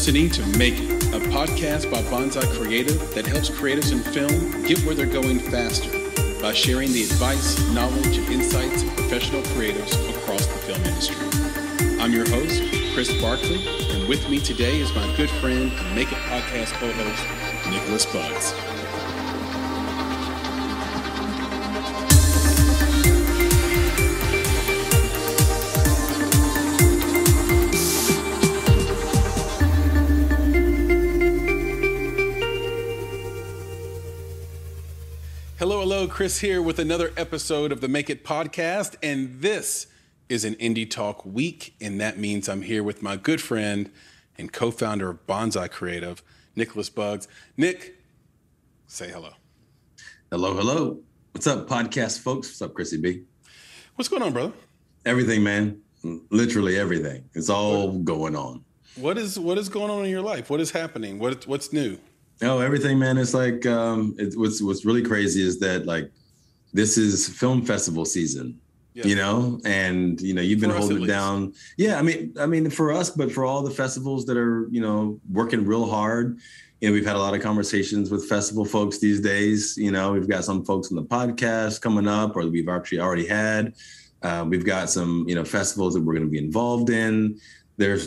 listening to Make It, a podcast by Bonsai Creative that helps creatives in film get where they're going faster by sharing the advice, knowledge, and insights of professional creatives across the film industry. I'm your host, Chris Barkley, and with me today is my good friend and Make It podcast co-host, Nicholas Bugs. Hello, Chris here with another episode of the Make It podcast, and this is an Indie Talk week, and that means I'm here with my good friend and co-founder of Bonsai Creative, Nicholas Bugs. Nick, say hello. Hello. What's up, podcast folks? What's up, Chrissy B? What's going on, brother? Everything, man. Literally everything. It's all going on. What is going on in your life? What is happening? What's new? Oh, everything, man. It's like what's really crazy is that like this is film festival season, and you've been holding it down. Yeah, I mean for us, but for all the festivals that are working real hard. We've had a lot of conversations with festival folks these days. We've got some folks on the podcast coming up, or we've actually already had. We've got some festivals that we're going to be involved in. There's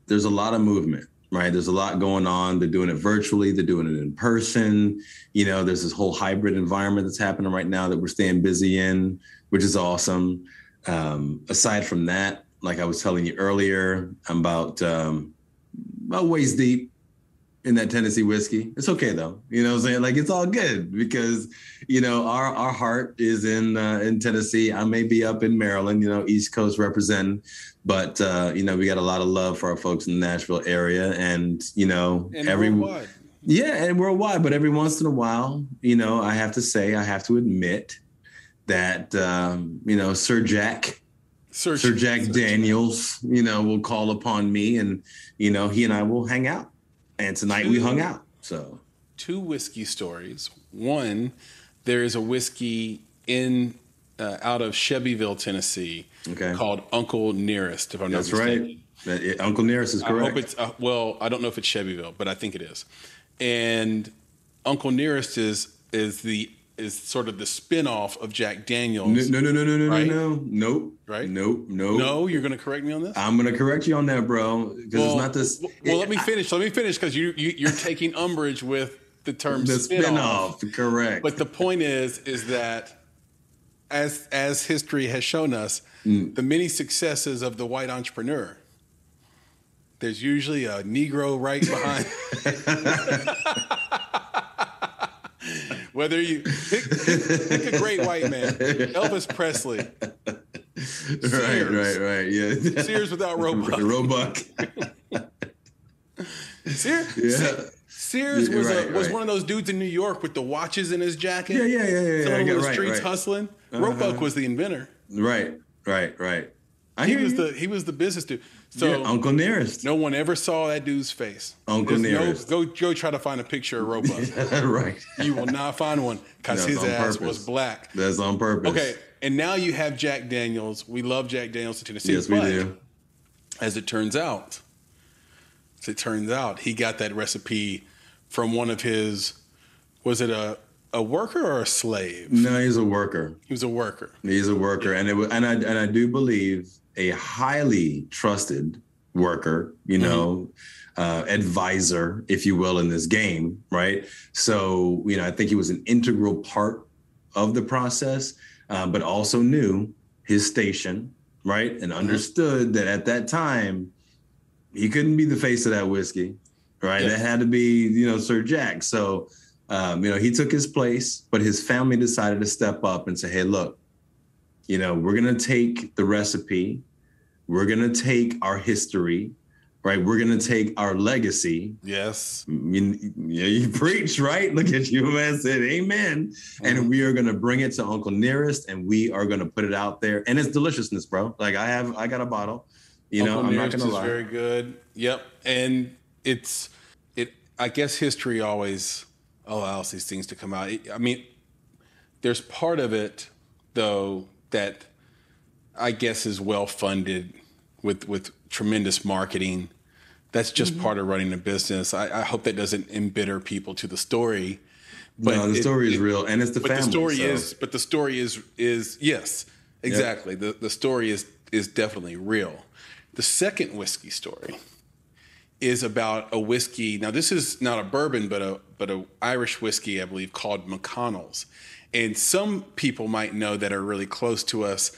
a lot of movement. Right. There's a lot going on. They're doing it virtually. They're doing it in person. There's this whole hybrid environment that's happening right now that we're staying busy in, which is awesome. Aside from that, like I was telling you earlier, I'm about waist deep in that Tennessee whiskey. It's OK, though. You know what I'm saying? Like, it's all good because, our heart is in Tennessee. I may be up in Maryland, East Coast representing. But, we got a lot of love for our folks in the Nashville area and worldwide. Yeah, and worldwide. But every once in a while, I have to admit that, Sir Jack Daniels, will call upon me and, he and I will hang out. And tonight we hung out. So 2 whiskey stories. One, there is a whiskey out of Shelbyville, Tennessee, called Uncle Nearest, if I'm not mistaken. That's right. Uncle Nearest is correct. I hope it's I don't know if it's Shelbyville, but I think it is. And Uncle Nearest is sort of the spin-off of Jack Daniels. No. Right? Nope. Right? Nope. No, you're going to correct me on this? I'm going to correct you on that, bro. Because it's not this. Well, let me finish because you're taking umbrage with the term the spin-off. Correct. But the point is that as history has shown us, the many successes of the white entrepreneur, there's usually a Negro right behind. Whether you pick a great white man, Elvis Presley, Sears, right, yeah, Sears without Roebuck. Sears was one of those dudes in New York with the watches in his jacket. Yeah. Filling on the streets hustling. Roebuck was the inventor. Right. He was the business dude. So Uncle Nearest. No one ever saw that dude's face. Uncle Nearest. Go try to find a picture of Roebuck. Right. You will not find one because his ass was black. That's on purpose. Okay, and now you have Jack Daniels. We love Jack Daniels in Tennessee. Yes, we do. As it turns out, he got that recipe from one of his. Was it a worker or a slave? No, he's a worker. He was a worker. He's a worker, and I do believe a highly trusted worker, advisor, if you will, in this game, right? So, I think he was an integral part of the process, but also knew his station, right? And understood that at that time, he couldn't be the face of that whiskey, right? That had to be, Sir Jack. So, he took his place, but his family decided to step up and say, hey, look, we're going to take the recipe. We're going to take our history, right? We're going to take our legacy. Yes. You preach, right? Look at you, man. Said amen. Mm-hmm. And we are going to bring it to Uncle Nearest and we are going to put it out there. And it's deliciousness, bro. Like I got a bottle, Uncle I'm Nearest not going to lie. Very good. Yep. And I guess history always allows these things to come out. There's part of it though that I guess is well funded with tremendous marketing That's just part of running a business. I hope that doesn't embitter people to the story. But no, the story is real, and it's the family. But the story is yes, exactly. Yep. The story is definitely real. The second whiskey story is about a whiskey. Now, this is not a bourbon, but a Irish whiskey, I believe, called McConnell's. And some people might know that are really close to us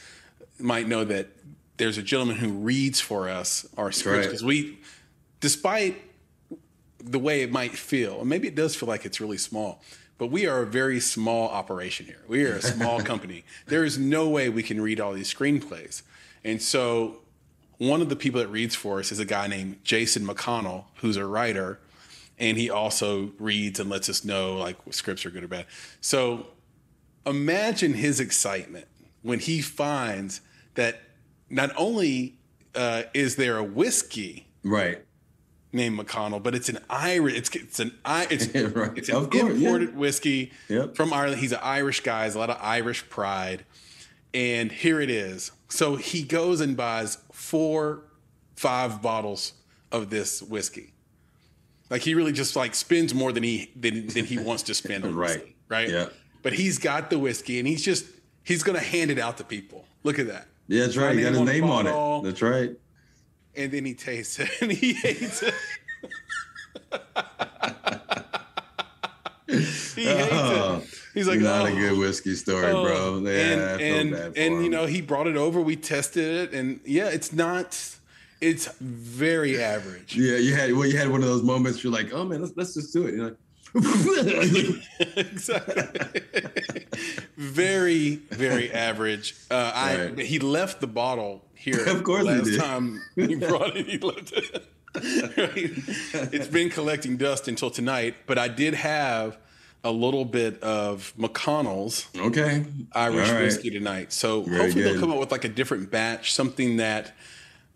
might know that there's a gentleman who reads for us our scripts because we, despite the way it might feel, and maybe it does feel like it's really small, but we are a very small operation here. We are a small company. There is no way we can read all these screenplays. And so one of the people that reads for us is a guy named Jason McConnell, who's a writer, and he also reads and lets us know like scripts are good or bad. So imagine his excitement when he finds that not only is there a whiskey named McConnell, but it's an Irish. It's an imported whiskey from Ireland. He's an Irish guy. Has a lot of Irish pride, and here it is. So he goes and buys 4-5 bottles of this whiskey. Like he really just like spends more than he wants to spend on whiskey, right? Yeah. But he's got the whiskey, and he's going to hand it out to people. Look at that. Yeah, that's right. He got his name on it. That's right. And then he tastes it, and he hates it. He hates it. He's like, not a good whiskey story, bro. Yeah, and you know, he brought it over. We tested it, and yeah, it's very average. Yeah, you had one of those moments. You're like, oh man, let's just do it. You're like, exactly. Very, very average. He left the bottle here. Of course, last time he brought it, he left it. Right? It's been collecting dust until tonight, but I did have a little bit of McConnell's Irish whiskey tonight. So hopefully they'll come up with like a different batch, something that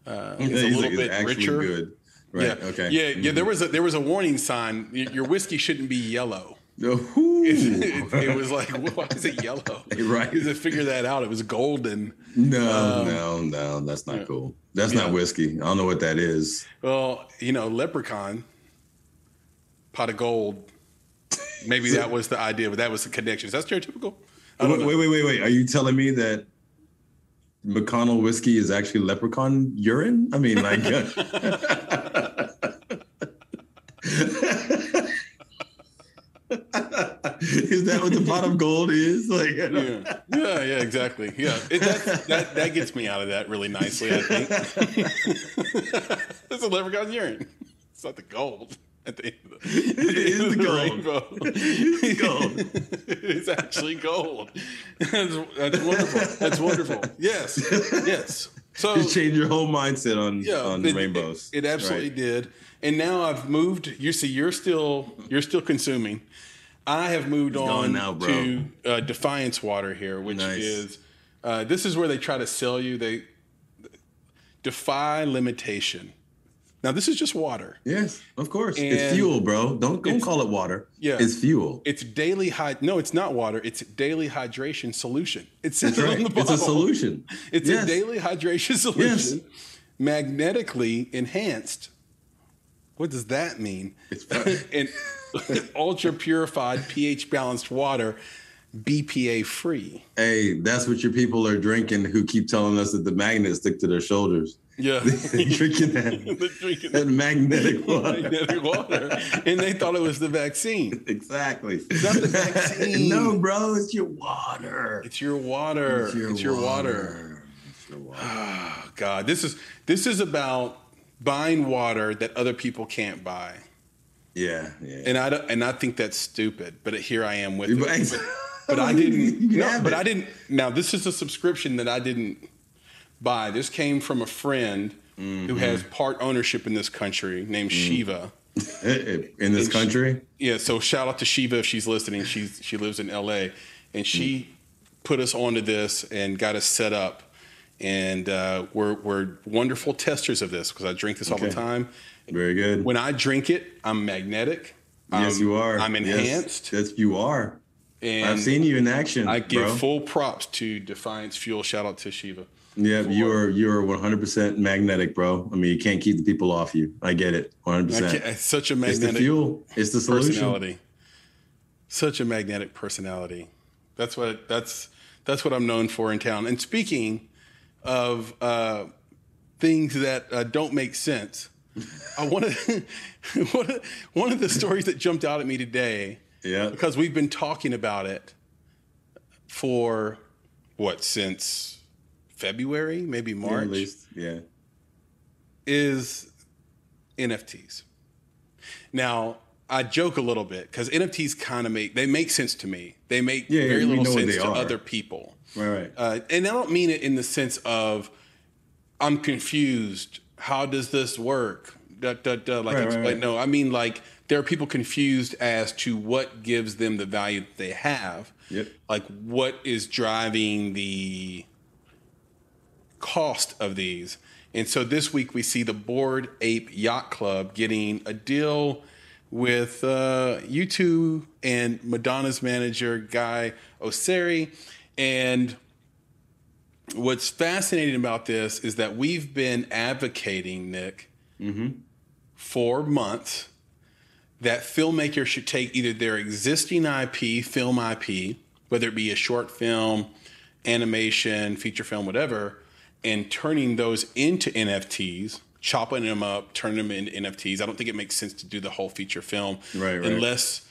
is a little bit richer. Good. Right. Yeah. Okay. Yeah. Mm-hmm. There was a warning sign. Your whiskey shouldn't be yellow. It was like, why is it yellow? Right. Because I figured that out. It was golden. No, that's not cool. That's not whiskey. I don't know what that is. Well, you know, leprechaun, pot of gold. Maybe that was the idea, but that was the connection. Is that stereotypical? Wait. Are you telling me that McConnell whiskey is actually leprechaun urine? I mean, like... Is that what the pot of gold is? Like, yeah, exactly. Yeah, that gets me out of that really nicely. I think it's a leprechaun urine. It's not the gold at the end of it is the gold. Rainbow. It's gold. It's actually gold. That's wonderful. That's wonderful. Yes. So you changed your whole mindset on rainbows. It absolutely did. And now I've moved. You see, you're still consuming. I have moved on now, to Defiance water here, which is this is where they try to sell you. They defy limitation. Now this is just water. Yes, of course. And it's fuel, bro. Don't call it water. Yeah, it's fuel. It's daily No, it's not water. It's daily hydration solution. It says right. on the bottle. It's a solution. It's a daily hydration solution, magnetically enhanced. What does that mean? And ultra purified, pH balanced water, BPA free. Hey, that's what your people are drinking who keep telling us that the magnets stick to their shoulders. Yeah. They're drinking that magnetic water. Magnetic water. And they thought it was the vaccine. Exactly. It's not the vaccine. No, bro, it's your water. It's your water. It's your water. Oh, God. This is about buying water that other people can't buy. Yeah. And I think that's stupid, but here I am with it. But I didn't. Now this is a subscription that I didn't buy. This came from a friend who has part ownership in this country named Shiva. In this country? Yeah. So shout out to Shiva if she's listening. She lives in LA, and she put us onto this and got us set up. And we're wonderful testers of this because I drink this all the time. Very good. When I drink it, I'm magnetic. Yes, you are. I'm enhanced. Yes, you are. And I've seen you in action. I give full props to Defiance Fuel. Shout out to Shiva. Yeah, you're 100% magnetic, bro. I mean, you can't keep the people off you. I get it, 100%. It's such a magnetic. It's the fuel. It's the solution. Personality. Such a magnetic personality. That's what I'm known for in town. And speaking of things that don't make sense, one of the stories that jumped out at me today. Yeah. Because we've been talking about it for since February, maybe March, at least, yeah, is NFTs. Now, I joke a little bit because NFTs make sense to me. They make very little sense to other people. Right. And I don't mean it in the sense of I'm confused. How does this work? Right. No, I mean like there are people confused as to what gives them the value that they have. Yep. Like what is driving the cost of these. And so this week we see the Bored Ape Yacht Club getting a deal with U2 and Madonna's manager, Guy Osseri. And what's fascinating about this is that we've been advocating, Nick, for months that filmmakers should take either their existing IP, film IP, whether it be a short film, animation, feature film, whatever, and turning those into NFTs, chopping them up, turning them into NFTs. I don't think it makes sense to do the whole feature film unless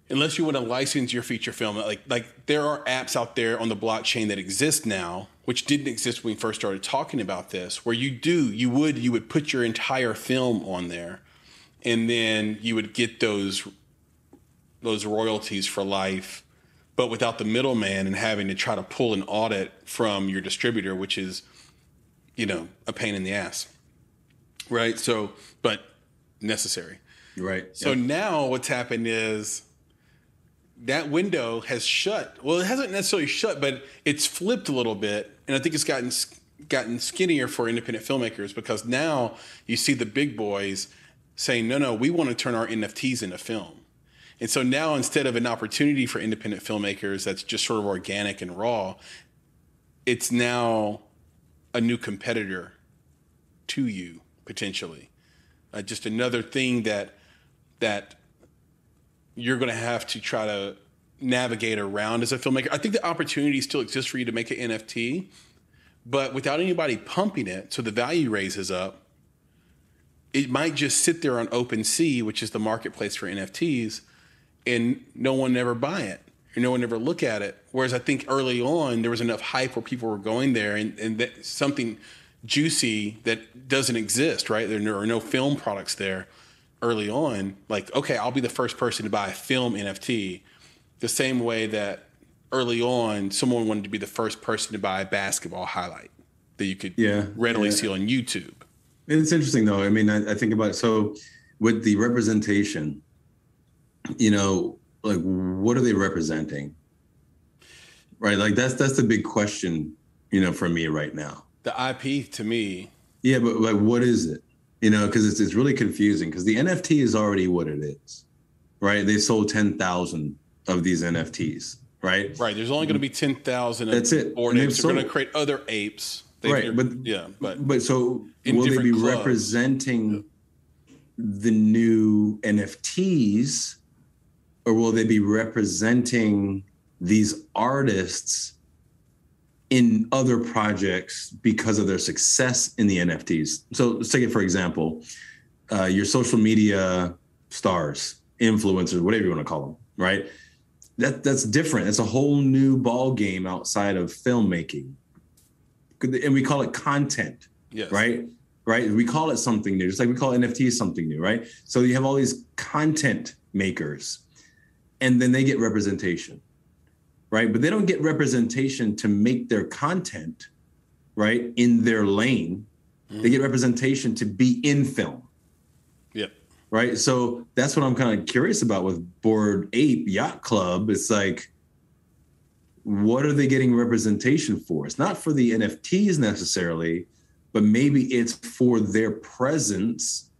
you want to license your feature film. Like there are apps out there on the blockchain that exist now, which didn't exist when we first started talking about this, where you would put your entire film on there, and then you would get those royalties for life, but without the middleman and having to try to pull an audit from your distributor, which is, a pain in the ass. Right. So, but necessary. Right. So now what's happened is that window has shut. Well, it hasn't necessarily shut, but it's flipped a little bit. And I think it's gotten skinnier for independent filmmakers because now you see the big boys saying, no, we want to turn our NFTs into film. And so now instead of an opportunity for independent filmmakers that's just sort of organic and raw, it's now a new competitor to you, potentially. Just another thing that you're going to have to try to navigate around as a filmmaker. I think the opportunity still exists for you to make an NFT, but without anybody pumping it, so the value raises up, it might just sit there on OpenSea, which is the marketplace for NFTs, and no one ever buy it or no one ever look at it. Whereas I think early on there was enough hype where people were going there and that something juicy that doesn't exist, right? There are no film products there early on. Like, okay, I'll be the first person to buy a film NFT, the same way that early on someone wanted to be the first person to buy a basketball highlight that you could readily see on YouTube. It's interesting though. I mean, I think about it. So with the representation, like what are they representing? Right. Like that's the big question, for me right now. The IP to me. Yeah. But like, what is it? Cause it's really confusing because the NFT is already what it is, right? They sold 10,000 of these NFTs, right? Right. There's only going to be 10,000. That's it. Bored Apes. They're going to create other apes. Right. But so will they be clubs representing the new NFTs? Or will they be representing these artists in other projects because of their success in the NFTs? So let's take it, for example, your social media stars, influencers, whatever you want to call them, right? That's different. That's a whole new ball game outside of filmmaking. And we call it content, yes. Right? We call it something new, just like we call NFTs something new, right? So you have all these content makers. And then they get representation, right? But they don't get representation to make their content, right, in their lane. Mm-hmm. They get representation to be in film. Yep. Right? So that's what I'm kind of curious about with Bored Ape Yacht Club. It's like, what are they getting representation for? It's not for the NFTs necessarily, but maybe it's for their presence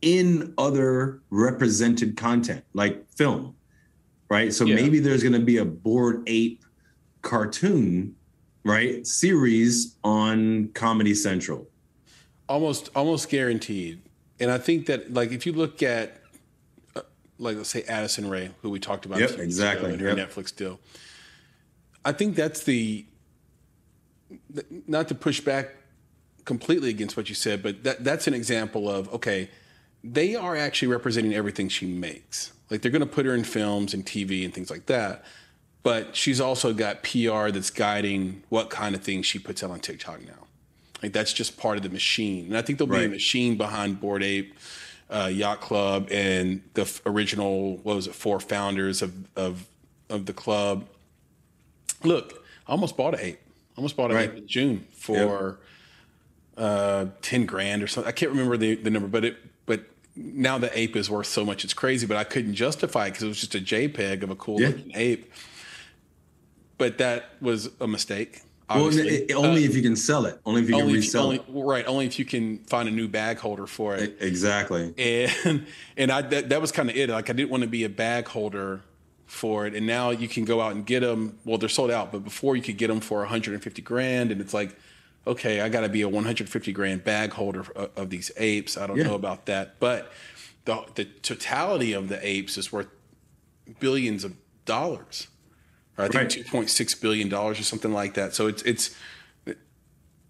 in other represented content, like film. Right. So maybe there's going to be a Bored Ape cartoon right, series on Comedy Central. Almost guaranteed. And I think that, like, if you look at, like, let's say Addison Rae, who we talked about, yep, exactly, in her Netflix deal, I think that's not to push back completely against what you said, but that's an example of, okay, they are actually representing everything she makes. Like, they're going to put her in films and TV and things like that, but she's also got PR that's guiding what kind of things she puts out on TikTok now. Like, that's just part of the machine. And I think there'll be a machine behind Bored Ape Yacht Club and the original, 4 founders of the club. Look, I almost bought an ape. An ape in June for $10,000 or something. I can't remember the number, but now the ape is worth so much it's crazy. But I couldn't justify it because it was just a JPEG of a cool looking ape. But that was a mistake. Obviously. Well, only if you can sell it. Only if you can resell it. Right. Only if you can find a new bag holder for it. Exactly. And that was kind of it. Like, I didn't want to be a bag holder for it. And now you can go out and get them. Well, they're sold out, but before you could get them for $150,000. And it's like, okay, I got to be a $150,000 bag holder of these apes. I don't know about that. But the totality of the apes is worth billions of dollars. I think $2.6 billion or something like that. So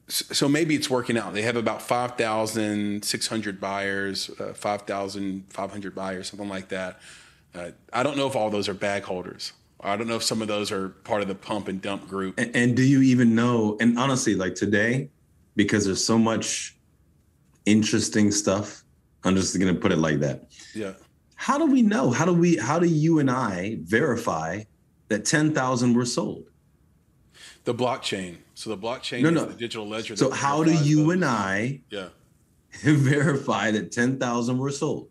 so maybe it's working out. They have about 5,600 buyers, 5,500 buyers, something like that. I don't know if all those are bag holders. I don't know if some of those are part of the pump and dump group. And do you even know? And honestly, like today, because there's so much interesting stuff, I'm just going to put it like that. Yeah. How do we know? How do you and I verify that 10,000 were sold? The blockchain. So the blockchain is the digital ledger. So how do you and I verify that 10,000 were sold?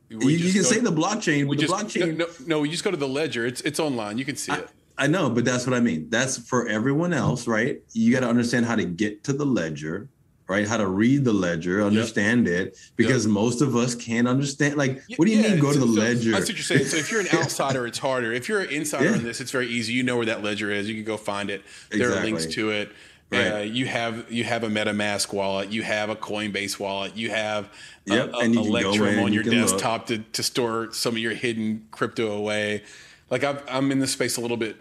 You can say the blockchain, but the blockchain. No, you just go to the ledger. It's online. You can see it. I know, but that's what I mean. That's for everyone else, right? You got to understand how to get to the ledger, right? How to read the ledger, understand it, because most of us can't understand. Like, what do you mean go to the ledger? That's what you're saying. So if you're an outsider, it's harder. If you're an insider in this, it's very easy. You know where that ledger is. You can go find it. There are links to it. Right. You have a MetaMask wallet. You have a Coinbase wallet. You have a Electrum on your desktop to store some of your hidden crypto away. Like, I'm in this space a little bit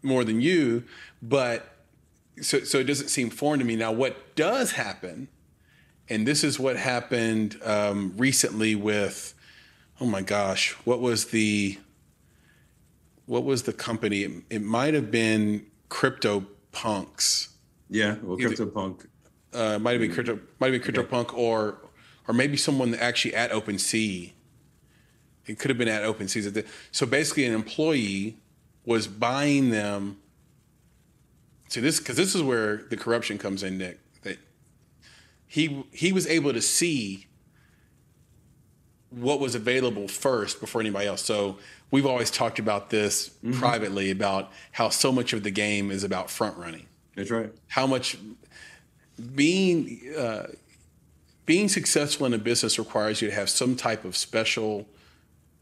more than you, but so it doesn't seem foreign to me. Now, what does happen, and this is what happened recently with, oh my gosh, what was the company? It might have been CryptoPunks. Yeah, well, CryptoPunk. Might have been CryptoPunk, or maybe someone actually at OpenSea. It could have been at OpenSea. So basically, an employee was buying them. So this is where the corruption comes in, Nick. That he was able to see what was available first before anybody else. So we've always talked about this privately, about how so much of the game is about front running. That's right. How much being successful in a business requires you to have some type of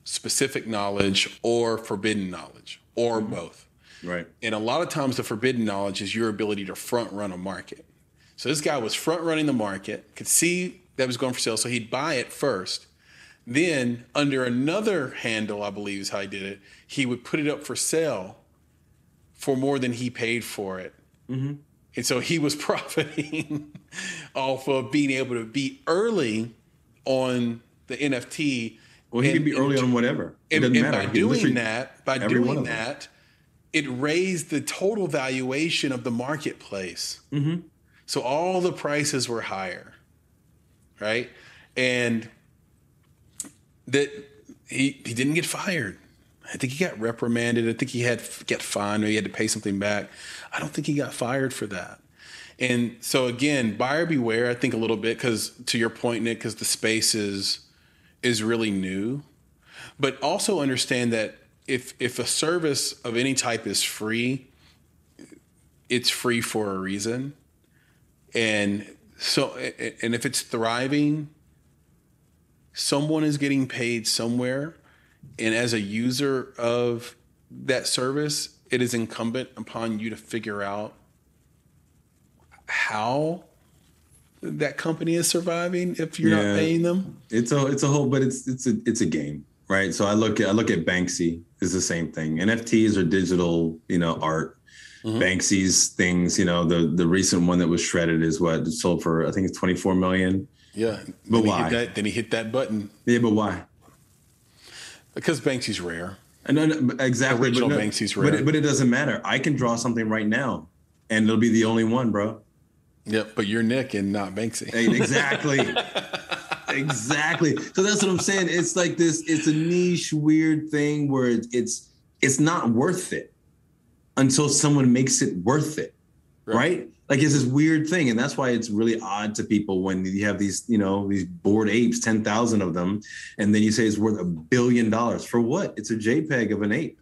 specific knowledge or forbidden knowledge, or both. Right. And a lot of times the forbidden knowledge is your ability to front run a market. So this guy was front running the market, could see that was going for sale, so he'd buy it first. Then under another handle, I believe is how he did it, he would put it up for sale for more than he paid for it. Mm-hmm. And so he was profiting off of being able to be early on the NFT. Well, he could be early on whatever. It doesn't matter. By doing that, it raised the total valuation of the marketplace. Mm-hmm. So all the prices were higher, right? And that he didn't get fired. I think he got reprimanded. I think he had get fined, or he had to pay something back. I don't think he got fired for that. And so again, buyer beware, I think, a little bit, because to your point, Nick, because the space is really new. But also understand that if a service of any type is free, it's free for a reason. And so, and if it's thriving, someone is getting paid somewhere. And as a user of that service, it is incumbent upon you to figure out how that company is surviving if you're not paying them. It's a whole, but it's a game, right? So I look at Banksy is the same thing. NFTs are digital, art. Banksy's things, the recent one that was shredded is what it sold for. I think it's 24 million. Yeah, but why? Then he hit that button. Yeah, but why? Because Banksy's rare. No, exactly. Original Banksy's rare. But it doesn't matter. I can draw something right now, and it'll be the only one, bro. Yep, but you're Nick and not Banksy. Exactly. Exactly. So that's what I'm saying. It's like this. It's a niche, weird thing where it's not worth it until someone makes it worth it, right? Like it's this weird thing, and that's why it's really odd to people when you have these, these bored apes, 10,000 of them, and then you say it's worth $1 billion for what? It's a JPEG of an ape,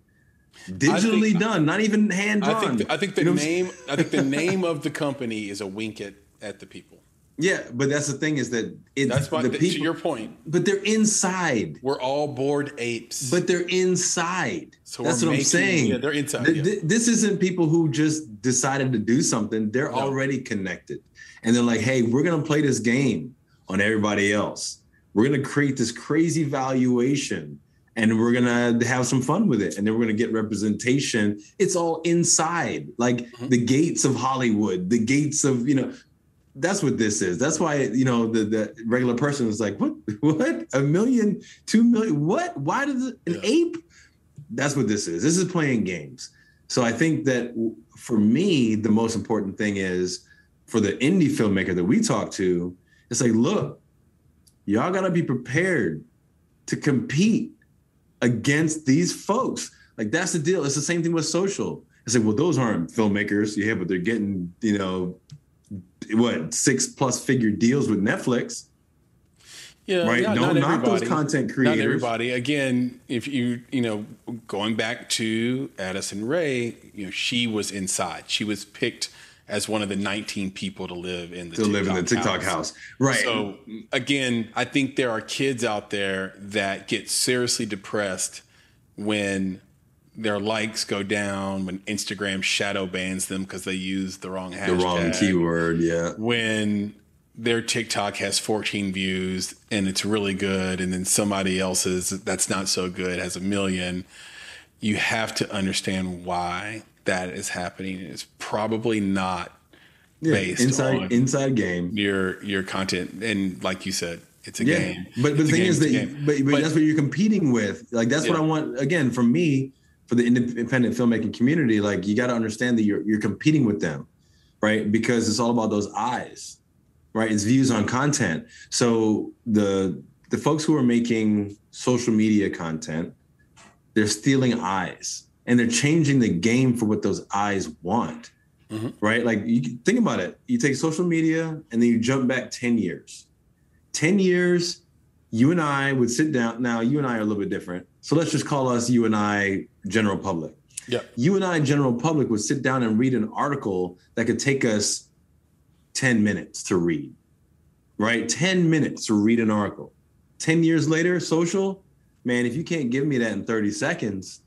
digitally done, not even hand drawn. I think the name of the company is a wink at the people. Yeah, but that's the thing is that to your point. But they're inside. We're all bored apes. But they're inside. So that's what I'm saying. Yeah, they're inside. This isn't people who just decided to do something. They're already connected. And they're like, hey, we're going to play this game on everybody else. We're going to create this crazy valuation and we're going to have some fun with it. And then we're going to get representation. It's all inside, like the gates of Hollywood, the gates of, that's what this is. That's why, the regular person is like, what, $1 million, 2 million, what? Why does an ape? That's what this is. This is playing games. So I think that for me, the most important thing is for the indie filmmaker that we talk to, it's like, look, y'all got to be prepared to compete against these folks. Like, that's the deal. It's the same thing with social. It's like, well, those aren't filmmakers. Yeah, but they're getting, 6+ figure deals with Netflix. Yeah, right. Not those content creators. Not everybody. Again, if going back to Addison Rae, she was inside. She was picked as one of the 19 people to live in the TikTok house. Right. So again, I think there are kids out there that get seriously depressed when their likes go down, when Instagram shadow bans them because they use the wrong hashtag. The wrong keyword, yeah. When their TikTok has 14 views and it's really good, and then somebody else's that's not so good has 1 million. You have to understand why that is happening. It's probably not based on inside game. Your content, and like you said, it's a game. But the thing is that but that's what you're competing with. Like that's what I want. Again, from me, for the independent filmmaking community, like you got to understand that you're competing with them, right? Because it's all about those eyes, right? It's views on content. So the folks who are making social media content, they're stealing eyes and they're changing the game for what those eyes want, right? Like you think about it. You take social media and then you jump back 10 years. 10 years, you and I would sit down. Now, you and I are a little bit different. So let's just call us you and I general public. Yeah. You and I general public would sit down and read an article that could take us 10 minutes to read, right? 10 minutes to read an article. 10 years later, social, man, if you can't give me that in 30 seconds,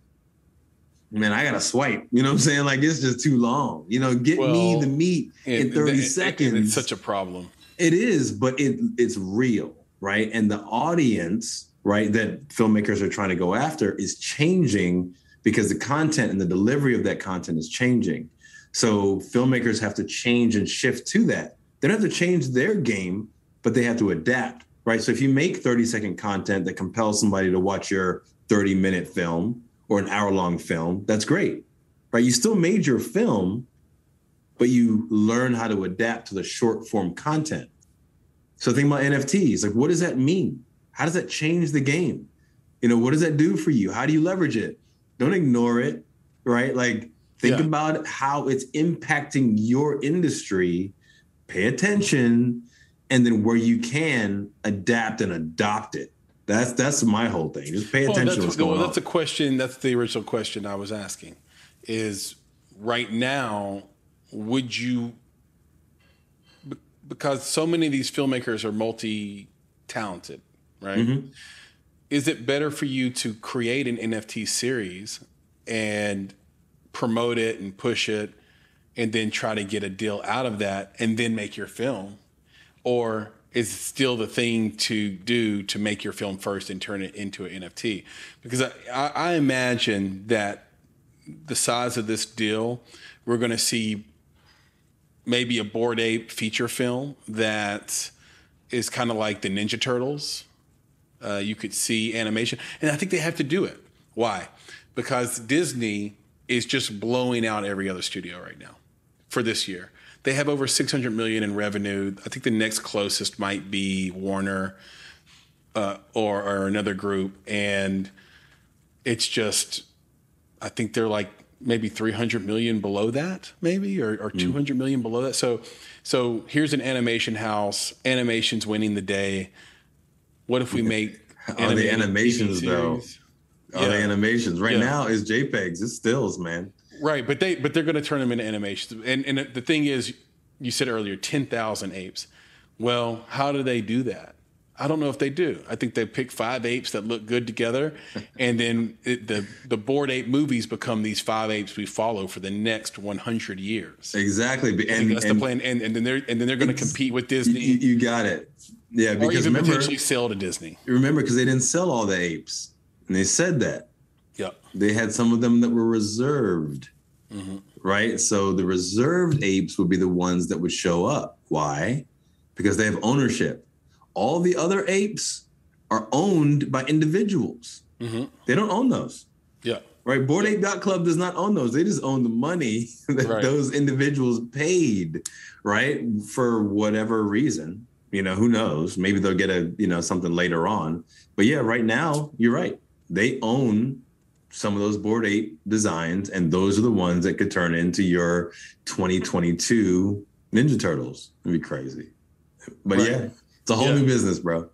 man, I got to swipe. You know what I'm saying? Like, it's just too long. Get me the meat in 30 seconds. It's such a problem. It is, but it's real, right? And the audience, right, that filmmakers are trying to go after is changing because the content and the delivery of that content is changing. So filmmakers have to change and shift to that. They don't have to change their game, but they have to adapt, right? So if you make 30-second content that compels somebody to watch your 30-minute film or an hour-long film, that's great, right? You still made your film, but you learn how to adapt to the short-form content. So think about NFTs. Like, what does that mean? How does that change the game? What does that do for you? How do you leverage it? Don't ignore it, right? Like, think about how it's impacting your industry. Pay attention, and then where you can adapt and adopt it. That's my whole thing. Just pay attention to what's going on. That's a question. That's the original question I was asking. Is right now, would you? Because so many of these filmmakers are multi-talented, right? Mm-hmm. Is it better for you to create an NFT series and promote it and push it and then try to get a deal out of that and then make your film? Or is it still the thing to do to make your film first and turn it into an NFT? Because I imagine that the size of this deal, we're going to see maybe a Bored Ape feature film that is kind of like the Ninja Turtles. You could see animation. And I think they have to do it. Why? Because Disney is just blowing out every other studio right now for this year. They have over $600 million in revenue. I think the next closest might be Warner or another group. And it's just, I think they're like maybe 300 million below that, maybe, or 200 million below that. So here's an animation house. Animation's winning the day. What if we make are the animations though? Are the animations right now? Is JPEGs? It's stills, man. Right, but they're going to turn them into animations. And the thing is, you said earlier, 10,000 apes. Well, how do they do that? I don't know if they do. I think they pick 5 apes that look good together, and then the Bored Ape movies become these 5 apes we follow for the next 100 years. Exactly, and that's the plan. And then they're going to compete with Disney. You got it. Yeah, because or even potentially sell to Disney. Remember, because they didn't sell all the apes, and they said that. Yeah, they had some of them that were reserved. Right, so the reserved apes would be the ones that would show up. Why? Because they have ownership. All the other apes are owned by individuals. They don't own those. Yeah. Right. Bored Ape Yacht Club does not own those. They just own the money that those individuals paid, right? For whatever reason. Who knows? Maybe they'll get something later on. But yeah, right now, you're right. They own some of those Bored Ape designs, and those are the ones that could turn into your 2022 Ninja Turtles. It'd be crazy. But yeah. It's a whole new business, bro.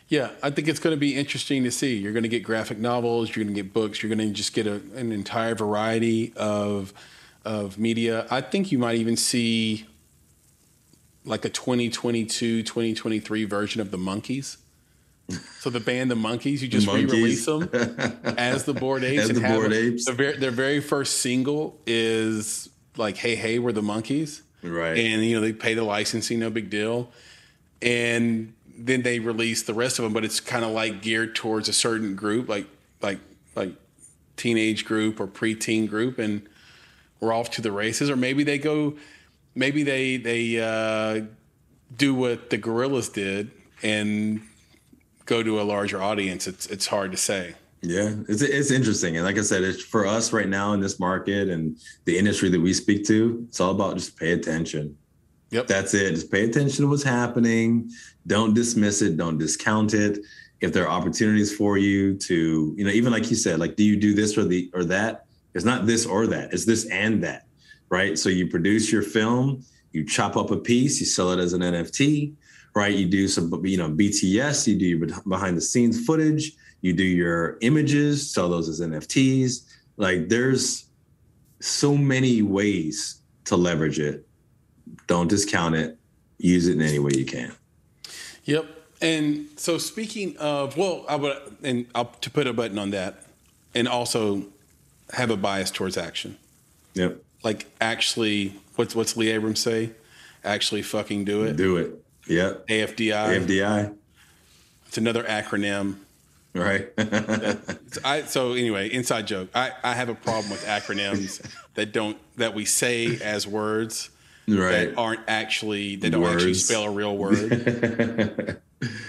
Yeah, I think it's going to be interesting to see. You're going to get graphic novels. You're going to get books. You're going to just get an entire variety of media. I think you might even see like a 2022, 2023 version of the Monkees. So the band The Monkees, you just re-release them as the Bored Apes. As the Bored Apes. Their very first single is like, hey, hey, we're the Monkees. Right. And, they pay the licensing, no big deal. And then they release the rest of them, but it's kind of like geared towards a certain group, like teenage group or preteen group, and we're off to the races. Or maybe they do what the Gorillaz did and go to a larger audience. It's hard to say. Yeah, it's interesting, and like I said, it's for us right now in this market and the industry that we speak to. It's all about just pay attention. Yep. That's it. Just pay attention to what's happening. Don't dismiss it. Don't discount it. If there are opportunities for you to, even like you said, like, do you do this or that? It's not this or that. It's this and that, right? So you produce your film, you chop up a piece, you sell it as an NFT, right? You do some, BTS, you do your behind the scenes footage, you do your images, sell those as NFTs. Like, there's so many ways to leverage it. Don't discount it. Use it in any way you can. Yep. And so speaking of, I'll to put a button on that, and also have a bias towards action. Yep. Like, actually, what's Lee Abrams say? Actually fucking do it. Do it. Yep. AFDI. It's another acronym. Right. So anyway, inside joke. I have a problem with acronyms that we say as words. Right. That don't actually spell a real word.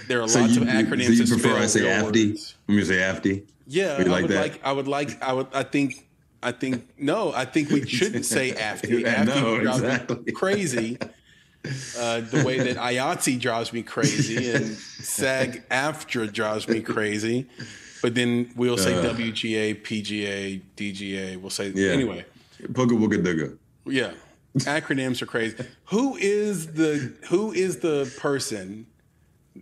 There are lots of acronyms. So you prefer I say AFD? Let me say AFD. Yeah, I think we shouldn't say AFD. AFD drives me crazy. The way that IATSE drives me crazy and SAG-AFTRA drives me crazy. But then we'll say WGA, PGA, DGA. We'll say anyway. Booga Booga Dooga. Yeah. Acronyms are crazy. Who is the person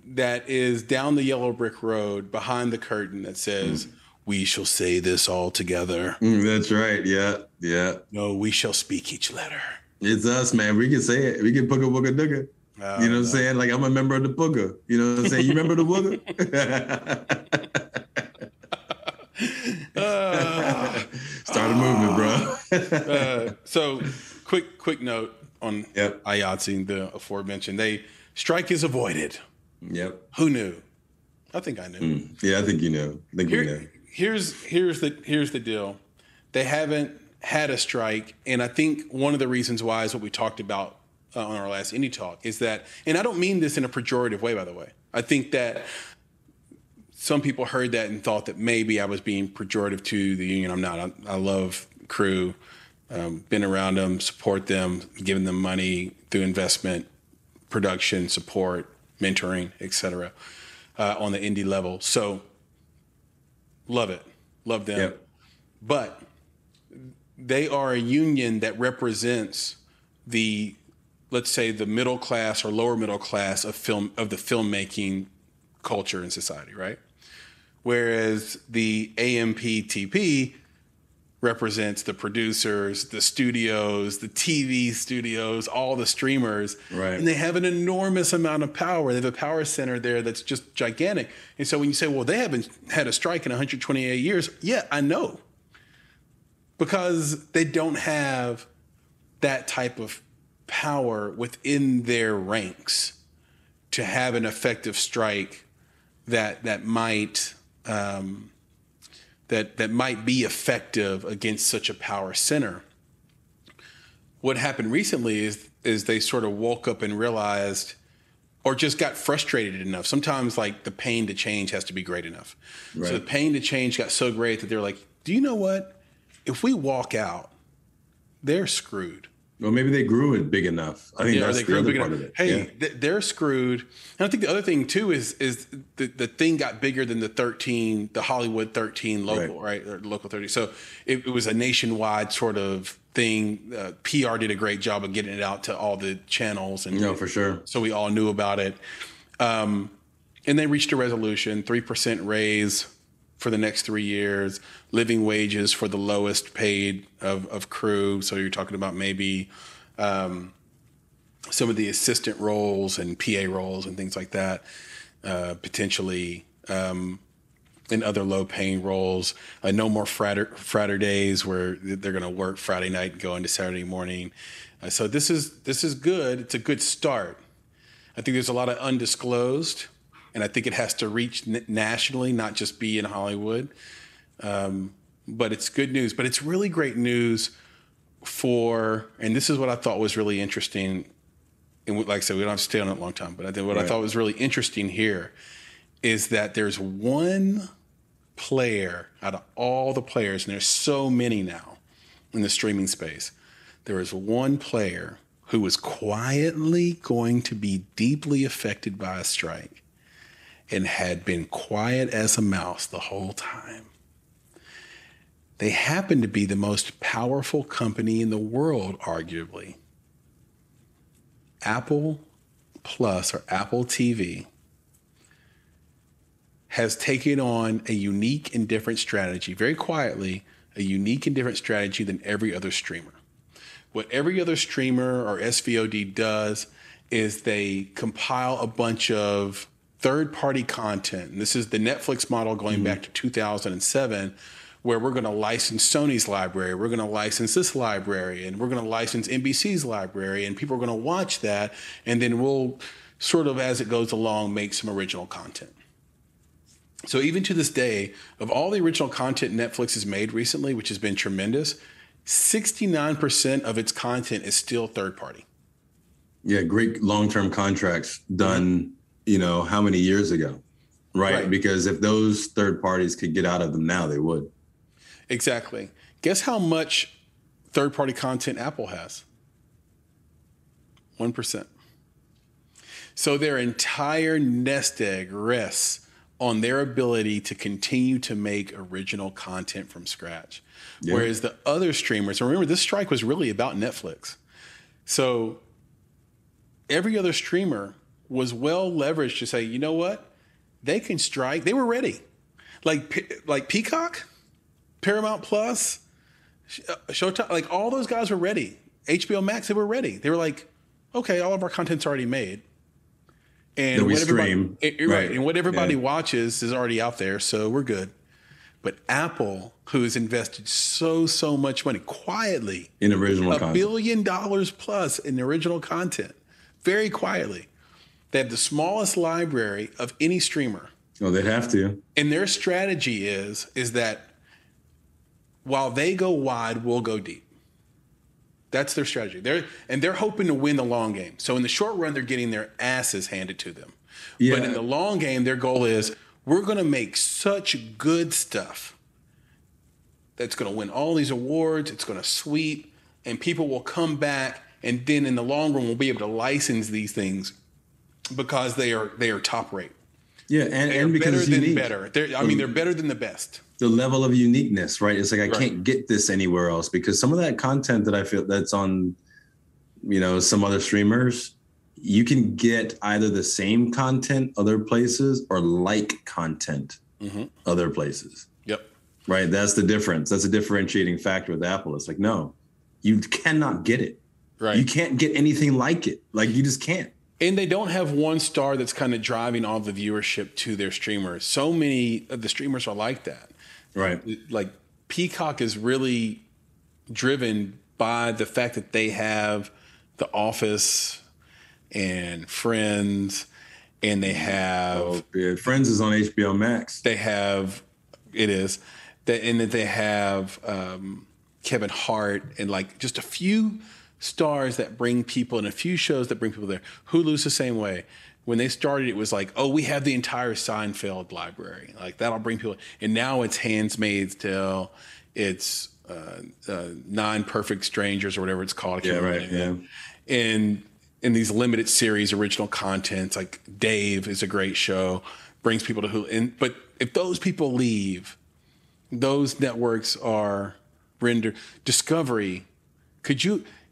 that is down the yellow brick road behind the curtain that says, "We shall say this all together"? That's right. Yeah. No, we shall speak each letter. It's us, man. We can say it. We can Booga Booga Dooga. You know what I'm saying? Like, I'm a member of the Booga. You know what I'm saying? You remember the Booga? Start a movement, bro. So quick note on IATSE, the aforementioned. Strike is avoided. Yep. Who knew? I think I knew. Yeah, I think you know. I think we know. Here's the deal. They haven't had a strike, and I think one of the reasons why is what we talked about on our last Indie Talk is that, and I don't mean this in a pejorative way, by the way. I think that some people heard that and thought that maybe I was being pejorative to the union. I'm not. I love crew, been around them, support them, giving them money through investment, production, support, mentoring, etc. On the indie level. So love it. Love them. Yep. But they are a union that represents the, let's say, the middle class or lower middle class of the filmmaking culture in society, right? Whereas the AMPTP represents the producers, the studios, the TV studios, all the streamers. Right. And they have an enormous amount of power. They have a power center there that's just gigantic. And so when you say, well, they haven't had a strike in 128 years, yeah, I know. Because they don't have that type of power within their ranks to have an effective strike that might be effective against such a power center. What happened recently is they sort of woke up and realized, or just got frustrated enough. Sometimes like the pain to change has to be great enough. Right. So the pain to change got so great that they're like, do you know what? If we walk out, they're screwed. Well, maybe they grew it big enough. I think that's the other part of it. Hey, they're screwed. And I think the other thing too is the thing got bigger than the Hollywood 13 local, right? Or local 30. So it was a nationwide sort of thing. PR did a great job of getting it out to all the channels. And for sure. So we all knew about it. And they reached a resolution, 3% raise for the next 3 years, living wages for the lowest paid of crew. So you're talking about maybe some of the assistant roles and PA roles and things like that, potentially in other low-paying roles. No more Friday days where they're going to work Friday night and go into Saturday morning. So this is good. It's a good start. I think there's a lot of undisclosed. And I think it has to reach nationally, not just be in Hollywood. But it's good news. But it's really great news and this is what I thought was really interesting. And like I said, we don't have to stay on it a long time. But I think what I thought was really interesting here is that there's one player out of all the players, and there's so many now in the streaming space. There is one player who is quietly going to be deeply affected by a strike, and had been quiet as a mouse the whole time. They happen to be the most powerful company in the world, arguably. Apple Plus, or Apple TV, has taken on a unique and different strategy, very quietly, a unique and different strategy than every other streamer. What every other streamer or SVOD does is they compile a bunch of third-party content. And this is the Netflix model going back to 2007, where we're going to license Sony's library, we're going to license this library, and we're going to license NBC's library, and people are going to watch that, and then we'll sort of, as it goes along, make some original content. So even to this day, of all the original content Netflix has made recently, which has been tremendous, 69% of its content is still third-party. Yeah, great long-term contracts done how many years ago, right? Because if those third parties could get out of them now, they would. Exactly. Guess how much third-party content Apple has? 1%. So their entire nest egg rests on their ability to continue to make original content from scratch. Yeah. Whereas the other streamers, and remember, this strike was really about Netflix. So every other streamer was well leveraged to say, you know what? They can strike. They were ready. Like Peacock, Paramount Plus, Showtime, like all those guys were ready. HBO Max, they were ready. They were like, okay, all of our content's already made. And we stream. Right. And what everybody watches is already out there, so we're good. But Apple, who has invested so much money quietly in original $1 content, billion plus in original content, very quietly, they have the smallest library of any streamer. Oh, they'd have to. And their strategy is that while they go wide, we'll go deep. That's their strategy. They're hoping to win the long game. So in the short run, they're getting their asses handed to them. Yeah. But in the long game, their goal is we're going to make such good stuff that's going to win all these awards. It's going to sweep, and people will come back. And then in the long run, we'll be able to license these things because they are top rate. Yeah, and because better than better. They're better than the best. The level of uniqueness, right? It's like I can't get this anywhere else because some of that content that I feel that's on, some other streamers, you can get either the same content other places or like content other places. Yep. Right. That's the difference. That's a differentiating factor with Apple. It's like, no, you cannot get it. Right. You can't get anything like it. Like you just can't. And they don't have one star that's kind of driving all the viewership to their streamers. So many of the streamers are like that. Right. Like Peacock is really driven by the fact that they have The Office and Friends, and they have Friends is on HBO Max. They have and that they have Kevin Hart and like just a few stars that bring people and a few shows that bring people there. Hulu's the same way. When they started, it was like, oh, we have the entire Seinfeld library. Like, that'll bring people. And now it's Handmaid's Tale. It's Nine Perfect Strangers or whatever it's called. Yeah, right. Yeah. And in these limited series, original content, like Dave is a great show, brings people to Hulu. But if those people leave, those networks are rendered. Discovery,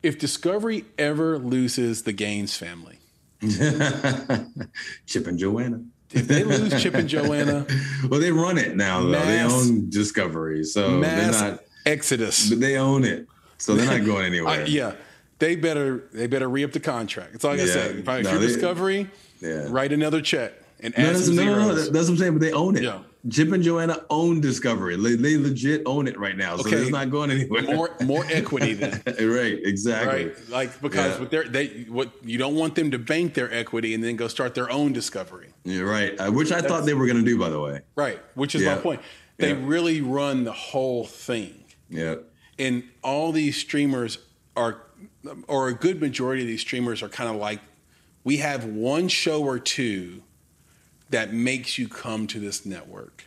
if Discovery ever loses the Gaines family, Chip and Joanna. If they lose Chip and Joanna, well, they run it now. Though they own Discovery, so they're not exodus. But they own it, so they're not going anywhere. They better re-up the contract. It's like I said. If you're Discovery, write another check and add some zeros. That's what I'm saying. But they own it. Yeah. Chip and Joanna own Discovery. They legit own it right now, so it's not going anywhere. More equity then. Right, exactly. Right, like because what you don't want them to bank their equity and then go start their own Discovery. Yeah, right. Which I thought they were going to do, by the way. Right, which is my point. They really run the whole thing. Yeah, and all these streamers or a good majority of these streamers are kind of like, we have one show or two that makes you come to this network.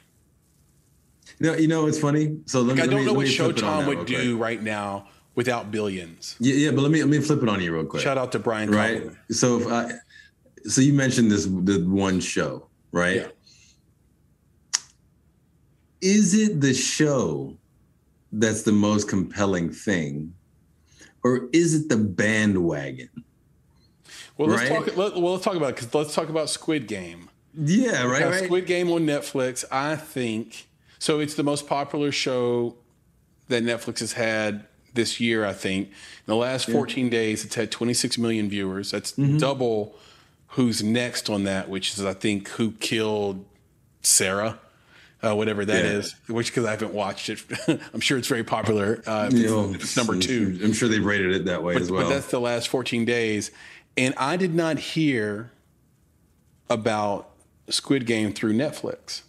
It's funny. So I don't know what Showtime would do right now without billions. Yeah, but let me flip it on you real quick. Shout out to Brian. Right. Cobbler. So you mentioned the one show, right? Yeah. Is it the show that's the most compelling thing, or is it the bandwagon? Well, let's talk about it because let's talk about Squid Game. Yeah, right. Squid Game on Netflix, I think. So it's the most popular show that Netflix has had this year, I think. In the last 14 days, it's had 26 million viewers. That's double Who's Next on that, which is, I think, Who Killed Sarah, whatever that is, which, because I haven't watched it, I'm sure it's very popular. It's number 2. I'm sure they've rated it that way as well. But that's the last 14 days. And I did not hear about Squid Game through Netflix.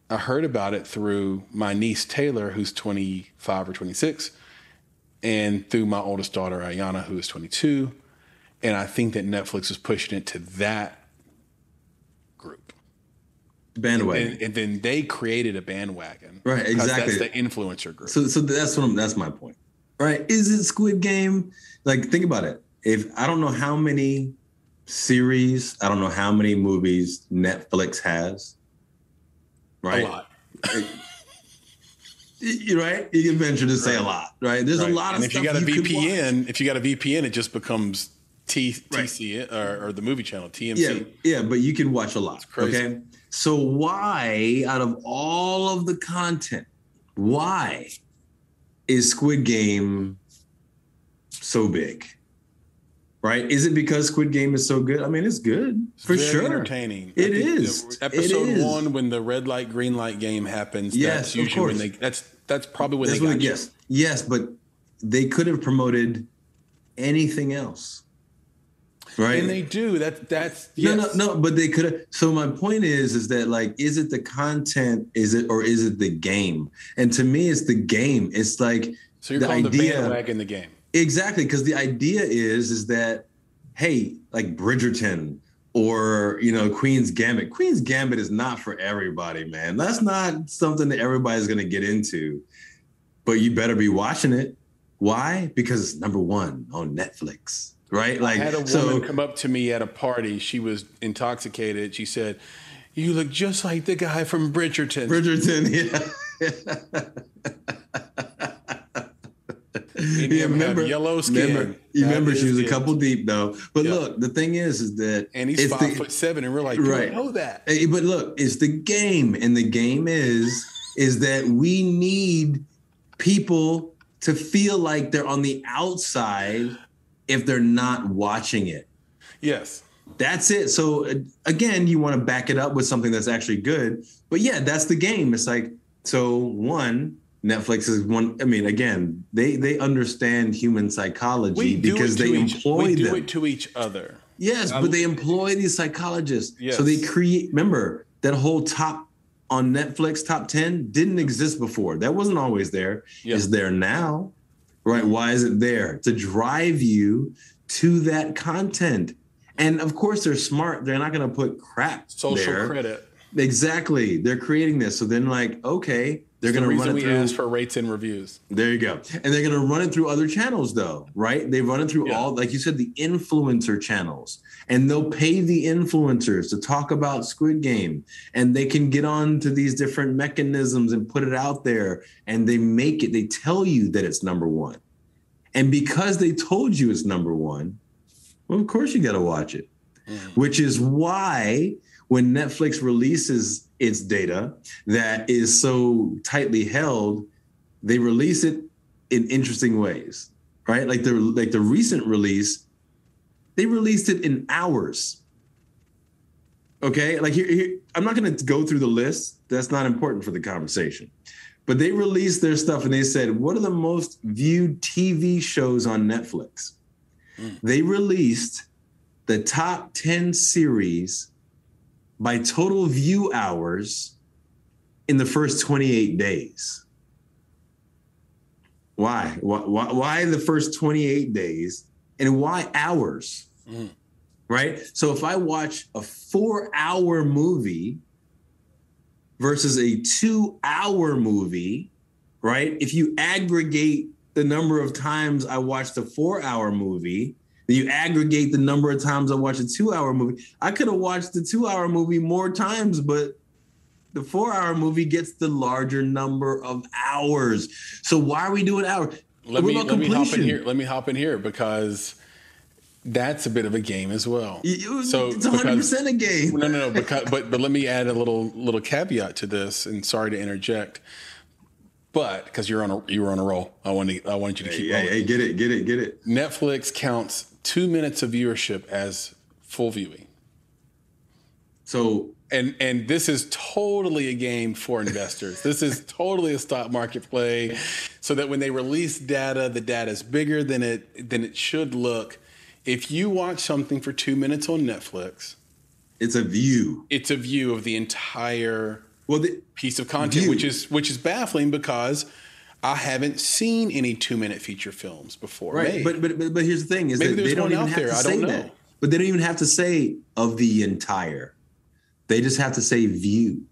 I heard about it through my niece Taylor, who's 25 or 26, and through my oldest daughter Ayana, who is 22. And I think that Netflix was pushing it to that group. Bandwagon. And then they created a bandwagon. Right, exactly. That's the influencer group. So that's my point. Right? Is it Squid Game? Like, think about it. If I don't know how many series, I don't know how many movies Netflix has. Right? A lot. Right? You can venture to say a lot, right? There's a lot of stuff. If you got a VPN, it just becomes TC or the movie channel, TMC. Yeah, but you can watch a lot. It's crazy. Okay. So why, out of all of the content, why is Squid Game so big? Right? Is it because Squid Game is so good? I mean, it's good for sure. Entertaining. It is. Episode 1, when the red light, green light game happens. Yes, that's usually when that's probably when they got you. Yes, but they could have promoted anything else. Right. And they do. That's yes. No, but they could have. So my point is that, like, is it the content? Is it the game? And to me, it's the game. It's like, so you're calling the bandwagon the game. Exactly, because the idea is that, hey, like Bridgerton or, Queen's Gambit. Queen's Gambit is not for everybody, man. That's not something that everybody's going to get into. But you better be watching it. Why? Because it's number 1 on Netflix, right? Like, I had a woman come up to me at a party. She was intoxicated. She said, "You look just like the guy from Bridgerton." Yeah. Yeah, remember yellow skin. Remember she was a couple deep though. But look, the thing is that, and he's 5'7", and we're like, you don't know that. But look, it's the game, and the game is that we need people to feel like they're on the outside if they're not watching it. Yes, that's it. So again, you want to back it up with something that's actually good. But yeah, that's the game. It's like, so one. Netflix is one. I mean, again, they understand human psychology because they employ them. We do it to each other. Yes, but they employ these psychologists. Yes. So they create. Remember that whole top on Netflix top 10 didn't exist before. That wasn't always there. Yep. It's there now, right? Why is it there? To drive you to that content. And of course, they're smart. They're not going to put crap social credit. Exactly. They're creating this. So then, like, okay. They're going to run it through. We ask for rates and reviews. There you go. And they're going to run it through other channels, though, right? They run it through all, like you said, the influencer channels. And they'll pay the influencers to talk about Squid Game. And they can get on to these different mechanisms and put it out there. And they tell you that it's number 1. And because they told you it's number 1, well, of course you got to watch it. Which is why when Netflix releases its data that is so tightly held, they release it in interesting ways, right? Like the recent release, they released it in hours. Okay, like here I'm not going to go through the list. That's not important for the conversation. But they released their stuff and they said, what are the most viewed TV shows on Netflix? They released the top 10 series by total view hours in the first 28 days. Why? Why the first 28 days? And why hours? Right? So if I watch a 4-hour movie versus a 2-hour movie, right? If you aggregate the number of times I watched a 4-hour movie, then you aggregate the number of times I watched a 2-hour movie. I could have watched the 2-hour movie more times, but the 4-hour movie gets the larger number of hours. So why are we doing hours? Let me hop in here because that's a bit of a game as well. So it's 100% a game. No. But let me add a little caveat to this, and sorry to interject. But because you were on a roll, I wanted you to keep rolling. Hey, get it. Netflix counts 2 minutes of viewership as full viewing. So and this is totally a game for investors. This is totally a stock market play, so that when they release data, the data is bigger than it should look. If you watch something for 2 minutes on Netflix, it's a view. It's a view of the entire piece of content, which is baffling because I haven't seen any 2-minute feature films before. Right, but here's the thing: is maybe that they don't even have to say that. But they don't even have to say of the entire. They just have to say view,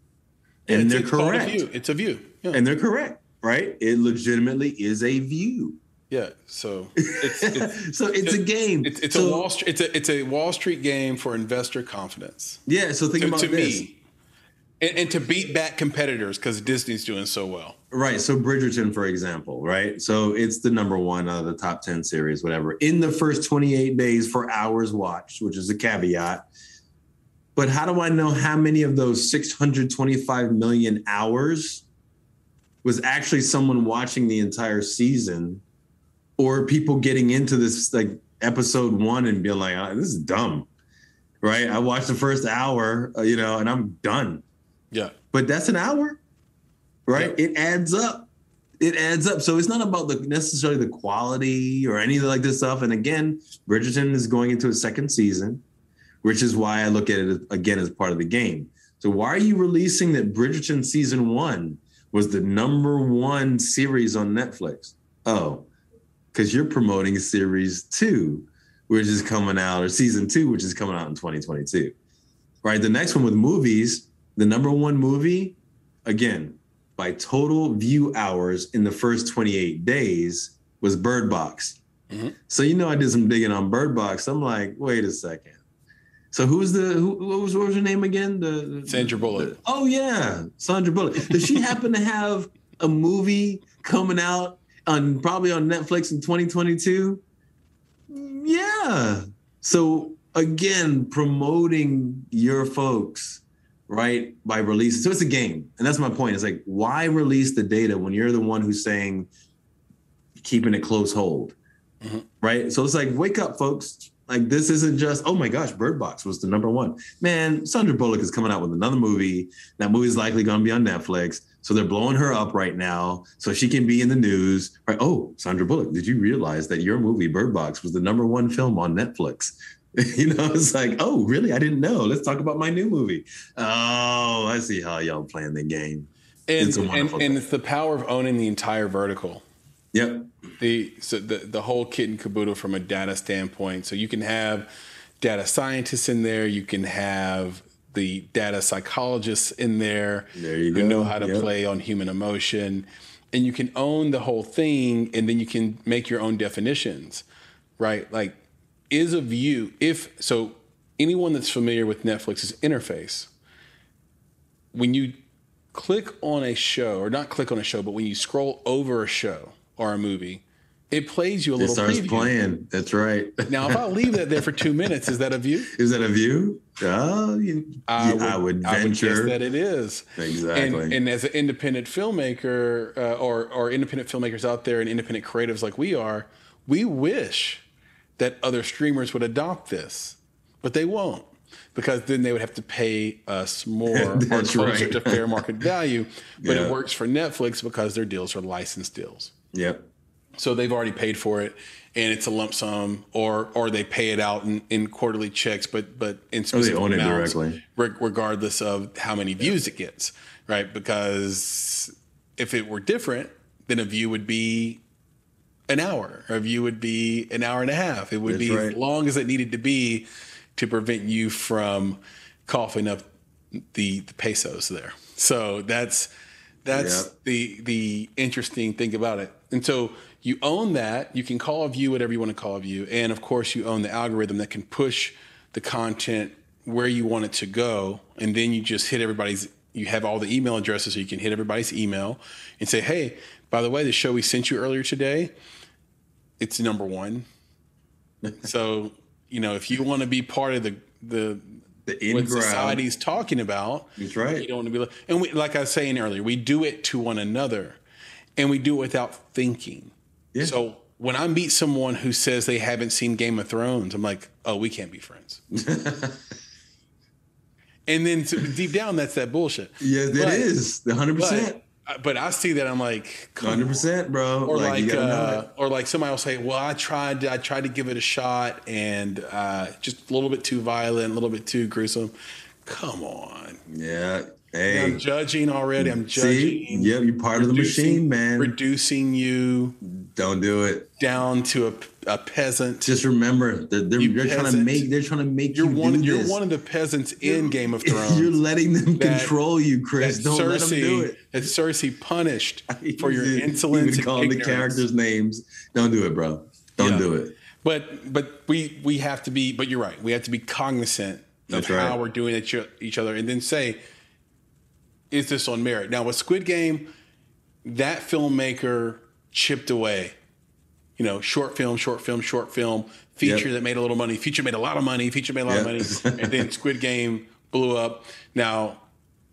and they're correct. It's a view, and they're correct, right? It legitimately is a view. Yeah, so it's a game. It's a Wall Street game for investor confidence. Yeah, so think about this. And to beat back competitors because Disney's doing so well. Right. So Bridgerton, for example, right? So it's the number 1 out of the top 10 series, whatever, in the first 28 days for hours watched, which is a caveat. But how do I know how many of those 625 million hours was actually someone watching the entire season or people getting into this, like episode 1 and being like, oh, this is dumb, right? I watched the first hour, and I'm done. Yeah. But that's an hour, right? Yeah. It adds up. It adds up. So it's not about necessarily the quality or anything like this stuff. And again, Bridgerton is going into a second season, which is why I look at it again as part of the game. So why are you releasing that Bridgerton season 1 was the #1 series on Netflix? Oh, because you're promoting series 2, which is coming out, or season 2, which is coming out in 2022. Right. The next one with movies, the #1 movie, again, by total view hours in the first 28 days was Bird Box. Mm-hmm. So, I did some digging on Bird Box. I'm like, wait a second. So what was her name again? Sandra Bullock. Oh yeah, Sandra Bullock. Does she happen to have a movie coming out probably on Netflix in 2022? Yeah. So again, promoting your folks, right, by releasing. So it's a game. And that's my point. It's like, why release the data when you're the one who's saying keeping it close hold, right? So it's like, wake up, folks. Like, this isn't just, oh my gosh, Bird Box was the #1. Man, Sandra Bullock is coming out with another movie. That movie is likely going to be on Netflix. So they're blowing her up right now so she can be in the news. Right? Oh, Sandra Bullock, did you realize that your movie, Bird Box, was the #1 film on Netflix? It's like, oh, really? I didn't know. Let's talk about my new movie. Oh, I see how y'all playing the game. It's a wonderful thing. And it's the power of owning the entire vertical. Yep. The whole kit and caboodle from a data standpoint. So you can have data scientists in there. You can have the data psychologists in there. There you go. Who know how to play on human emotion. And you can own the whole thing, and then you can make your own definitions, right? Like, is a view, so anyone that's familiar with Netflix's interface, when you click on a show, or not click on a show, but when you scroll over a show or a movie, it plays you a little preview. It starts playing. That's right. Now, if I leave that there for 2 minutes, is that a view? Is that a view? I would venture that it is. Exactly. And as an independent filmmaker, or independent filmmakers out there and independent creatives like we are, we wish that other streamers would adopt this, but they won't, because then they would have to pay us more or closer to fair market value. But it works for Netflix because their deals are licensed deals. Yep. So they've already paid for it, and it's a lump sum, or they pay it out in quarterly checks, but in specific they own amounts, it directly, regardless of how many views it gets, right? Because if it were different, then a view would be an hour. A view would be an hour and a half. It would be as long as it needed to be to prevent you from coughing up the pesos there. So that's the interesting thing about it. And so you own that. You can call a view whatever you want to call a view. And of course, you own the algorithm that can push the content where you want it to go. And then you just hit you have all the email addresses, so you can hit everybody's email and say, hey, by the way, the show we sent you earlier today, it's #1. So, if you want to be part of the what society's talking about, that's right. You don't want to be, and like I was saying earlier, we do it to one another, and we do it without thinking. Yeah. So when I meet someone who says they haven't seen Game of Thrones, I'm like, oh, we can't be friends. And then deep down, that's that bullshit. Yeah, that is 100%. But I see that, I'm like, 100%, bro. Or like somebody will say, well, I tried to give it a shot, and just a little bit too violent, a little bit too gruesome. Come on. Yeah. Hey. I'm judging already. I'm judging. See? Yeah, you're part of the machine, man. Reducing you. Don't do it. Down to a peasant. Just remember, they're trying to make you do this. You're one of the peasants in Game of Thrones. You're letting them control you, Chris. Don't let them do it. That Cersei punished for your insolence and calling the characters' names. Don't do it, bro. Don't do it. But we have to be. But you're right. We have to be cognizant of how we're doing it to each other, and then say, is this on merit? Now with Squid Game, that filmmaker chipped away. Short film, feature that made a little money, feature made a lot of money, and then Squid Game blew up. Now,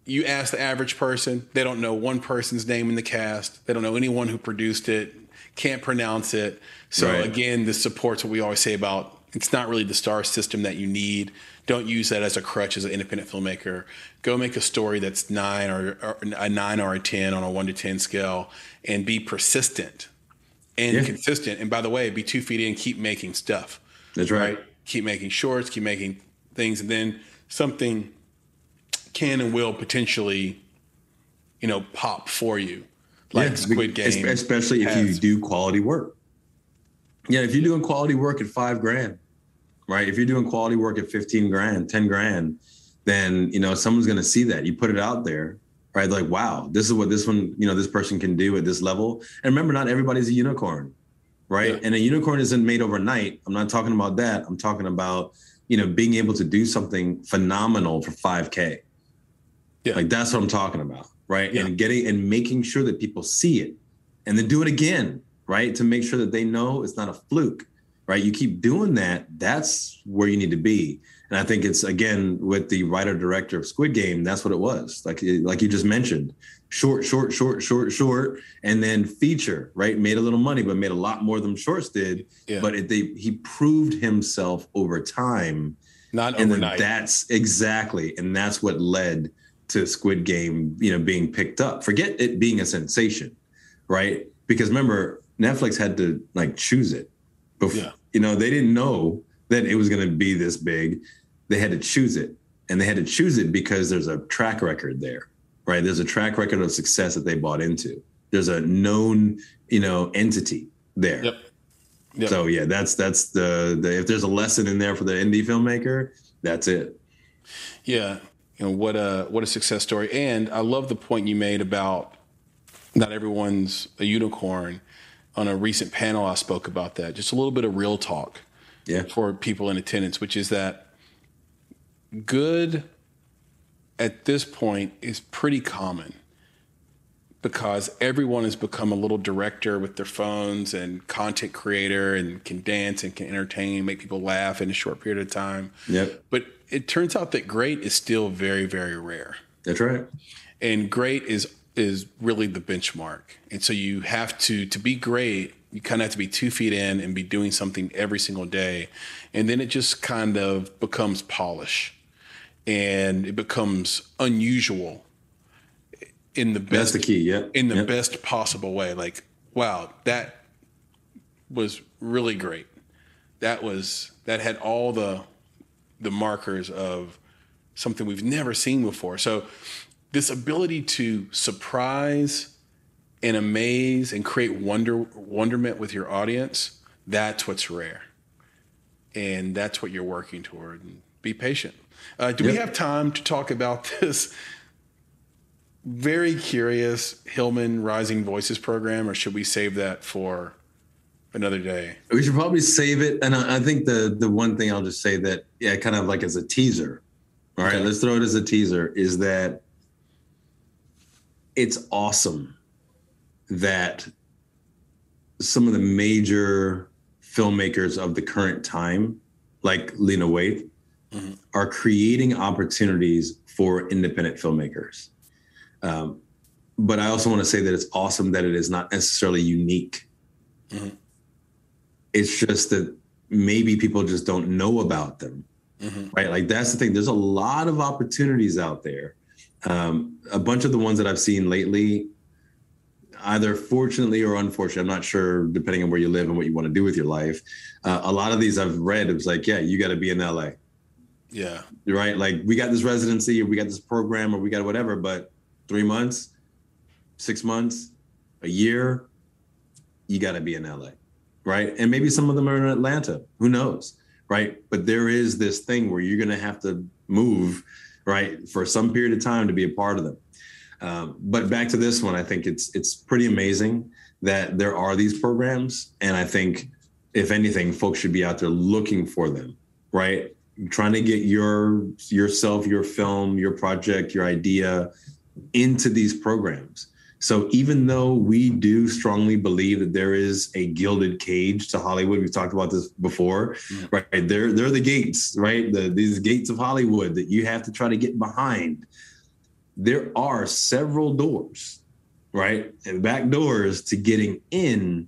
you ask the average person, they don't know one person's name in the cast. They don't know anyone who produced it, can't pronounce it. So again, this supports what we always say about it's not really the star system that you need. Don't use that as a crutch as an independent filmmaker. Go make a story that's 9 or a 9 or a 10 on a 1 to 10 scale, and be persistent and consistent. And by the way, be 2 feet in, keep making stuff. That's right. Keep making shorts, keep making things, and then something can and will potentially, pop for you, like Squid Game. Especially if you do quality work. Yeah, if you're doing quality work at $5,000, right? If you're doing quality work at $15,000, $10,000, then someone's going to see that. You put it out there, right? Like, wow, this is what this one, this person can do at this level. And remember, not everybody's a unicorn, right? Yeah. And a unicorn isn't made overnight. I'm not talking about that. I'm talking about being able to do something phenomenal for $5,000. Yeah. Like that's what I'm talking about, right? Yeah. And making sure that people see it, and then do it again, right? To make sure that they know it's not a fluke, right? You keep doing that. That's where you need to be. And I think it's, again, with the writer director of Squid Game, that's what it was. Like you just mentioned, short, and then feature, right? Made a little money, but made a lot more than shorts did. Yeah. But he proved himself over time. Not overnight. That's exactly. And that's what led to Squid Game, being picked up. Forget it being a sensation, right? Because remember, Netflix had to choose it. Before, they didn't know that it was going to be this big. They had to choose it, and they had to choose it because there's a track record there, right? There's a track record of success that they bought into. There's a known, entity there. Yep. So yeah, that's the if there's a lesson in there for the indie filmmaker, that's it. Yeah. What a success story. And I love the point you made about not everyone's a unicorn. On a recent panel, I spoke about that. Just a little bit of real talk for people in attendance, which is that good at this point is pretty common because everyone has become a little director with their phones and content creator and can dance and can entertain, make people laugh in a short period of time. Yep. But it turns out that great is still very, very rare. That's right. And great is really the benchmark. And so you have to be great, you kind of have to be 2 feet in and be doing something every single day. And then it just kind of becomes polish and it becomes unusual in the best, that's the key. Yeah. In the best possible way. Like, wow, that was really great. That had all the markers of something we've never seen before. So this ability to surprise and amaze and create wonderment with your audience, that's what's rare. And that's what you're working toward. And be patient. Do we have time to talk about this very curious Hillman Rising Voices program, or should we save that for another day? We should probably save it. And I think the one thing I'll just say that, kind of like as a teaser, all right, let's throw it as a teaser, is that it's awesome that some of the major filmmakers of the current time, like Lena Waithe, are creating opportunities for independent filmmakers. But I also want to say that it's awesome that it is not necessarily unique. Mm-hmm. It's just that maybe people just don't know about them, right? Like that's the thing. There's a lot of opportunities out there. A bunch of the ones that I've seen lately, either fortunately or unfortunately, I'm not sure, depending on where you live and what you want to do with your life. A lot of these I've read, it was like, you got to be in LA. Yeah. Right. Like we got this residency or we got this program or we got whatever, but 3 months, 6 months, a year, you got to be in LA. Right. And maybe some of them are in Atlanta. Who knows? Right. But there is this thing where you're going to have to move, right, for some period of time to be a part of them. But back to this one, I think it's pretty amazing that there are these programs. And I think, if anything, folks should be out there looking for them, right? Trying to get yourself, your film, your project, your idea into these programs. So even though we do strongly believe that there is a gilded cage to Hollywood, we've talked about this before, right? They're the gates, right? These gates of Hollywood that you have to try to get behind. there are several doors, right? And back doors to getting in.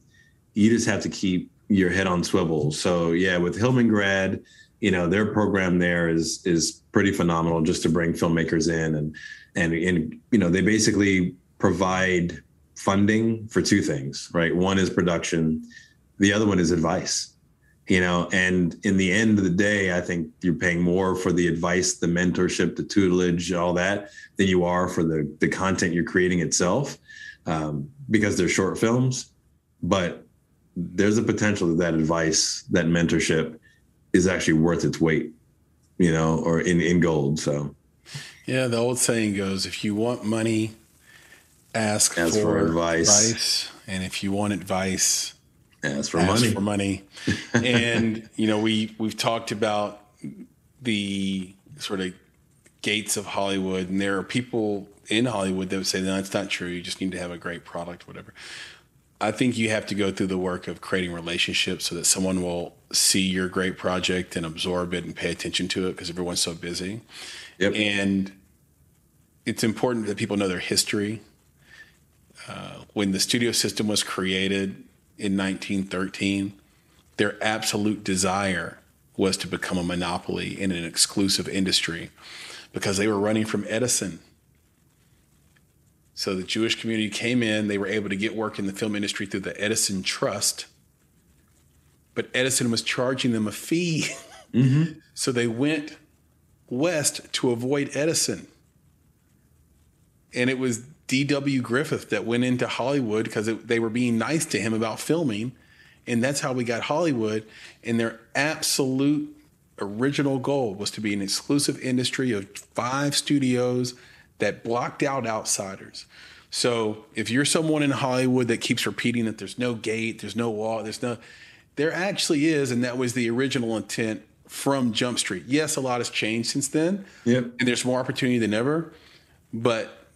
You just have to keep your head on swivel. So yeah, with Hillman Grad, their program there is pretty phenomenal, just to bring filmmakers in, and they basically provide funding for two things, right? One is production, the other one is advice. And in the end of the day, I think you're paying more for the advice, the mentorship, the tutelage, all that, than you are for the content you're creating itself, because they're short films. But there's a potential that advice, that mentorship, is actually worth its weight, or in gold. So, yeah, the old saying goes, if you want money, ask for advice. And if you want advice, ask for money. And, we've talked about the sort of gates of Hollywood, and there are people in Hollywood that would say, no, that's not true. You just need to have a great product, whatever. I think you have to go through the work of creating relationships so that someone will see your great project and absorb it and pay attention to it, because everyone's so busy. Yep. And it's important that people know their history. When the studio system was created in 1913, their absolute desire was to become a monopoly in an exclusive industry, because they were running from Edison. So the Jewish community came in, they were able to get work in the film industry through the Edison Trust, but Edison was charging them a fee. Mm-hmm. So they went west to avoid Edison. And it was D.W. Griffith that went into Hollywood because they were being nice to him about filming. And that's how we got Hollywood. And their absolute original goal was to be an exclusive industry of 5 studios that blocked out outsiders. So if you're someone in Hollywood that keeps repeating that there's no gate, there's no wall, there actually is, and that was the original intent from Jump Street. Yes, a lot has changed since then. Yep. And there's more opportunity than ever. But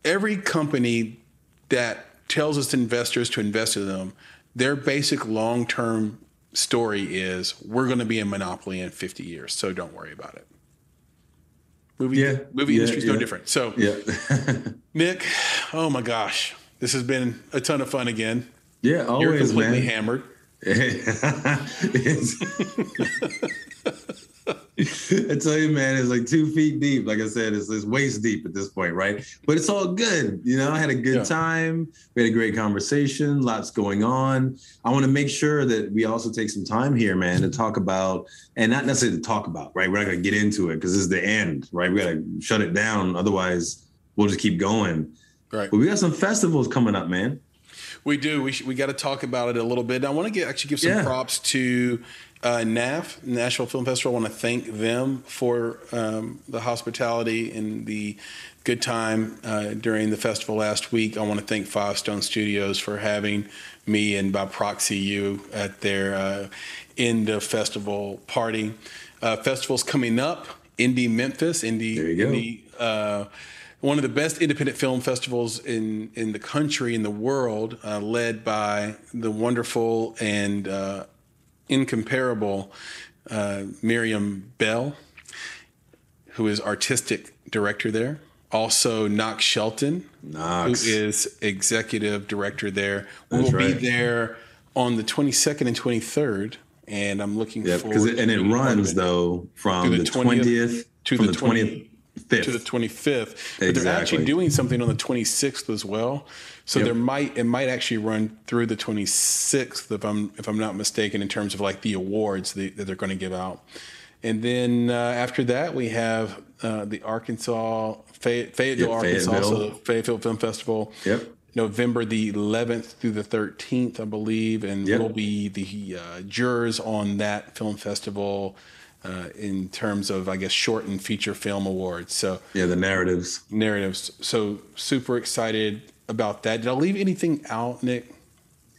every company that tells its investors to invest in them, their basic long-term story is, we're going to be a monopoly in 50 years, so don't worry about it. Movie industry is no different. So, Nick, oh my gosh, this has been a ton of fun again. Yeah, always, You're completely man. Hammered. I tell you, man, it's like 2 feet deep. Like I said, it's waist deep at this point, right? But it's all good. I had a good time. We had a great conversation. Lots going on. I want to make sure that we also take some time here, man, to talk about, and not necessarily to talk about, right? We're not going to get into it because this is the end, right? We got to shut it down. Otherwise, we'll just keep going. Right. But we got some festivals coming up, man. We do. We got to talk about it a little bit. I want to give some props to NAF, Nashville Film Festival. I want to thank them for the hospitality and the good time during the festival last week. I want to thank Five Stone Studios for having me, and by proxy you, at their end of festival party. Festivals coming up: Indie Memphis, there you go. One of the best independent film festivals in the country, in the world, led by the wonderful and incomparable Miriam Bell, who is artistic director there. Also, Knox Shelton, who is executive director there. We'll be there on the 22nd and 23rd, and I'm looking forward to it. And it runs, though, from the 20th to the 20th. To the 25th, but they're actually doing something on the 26th as well. So it might actually run through the 26th, if I'm not mistaken, in terms of like the awards that they're going to give out. And then after that, we have the Fayetteville, Arkansas, so the Fayetteville Film Festival. Yep. November the 11th through the 13th, I believe, and we'll be the jurors on that film festival. In terms of, I guess, short and feature film awards. So the narratives. So super excited about that. Did I leave anything out, Nick?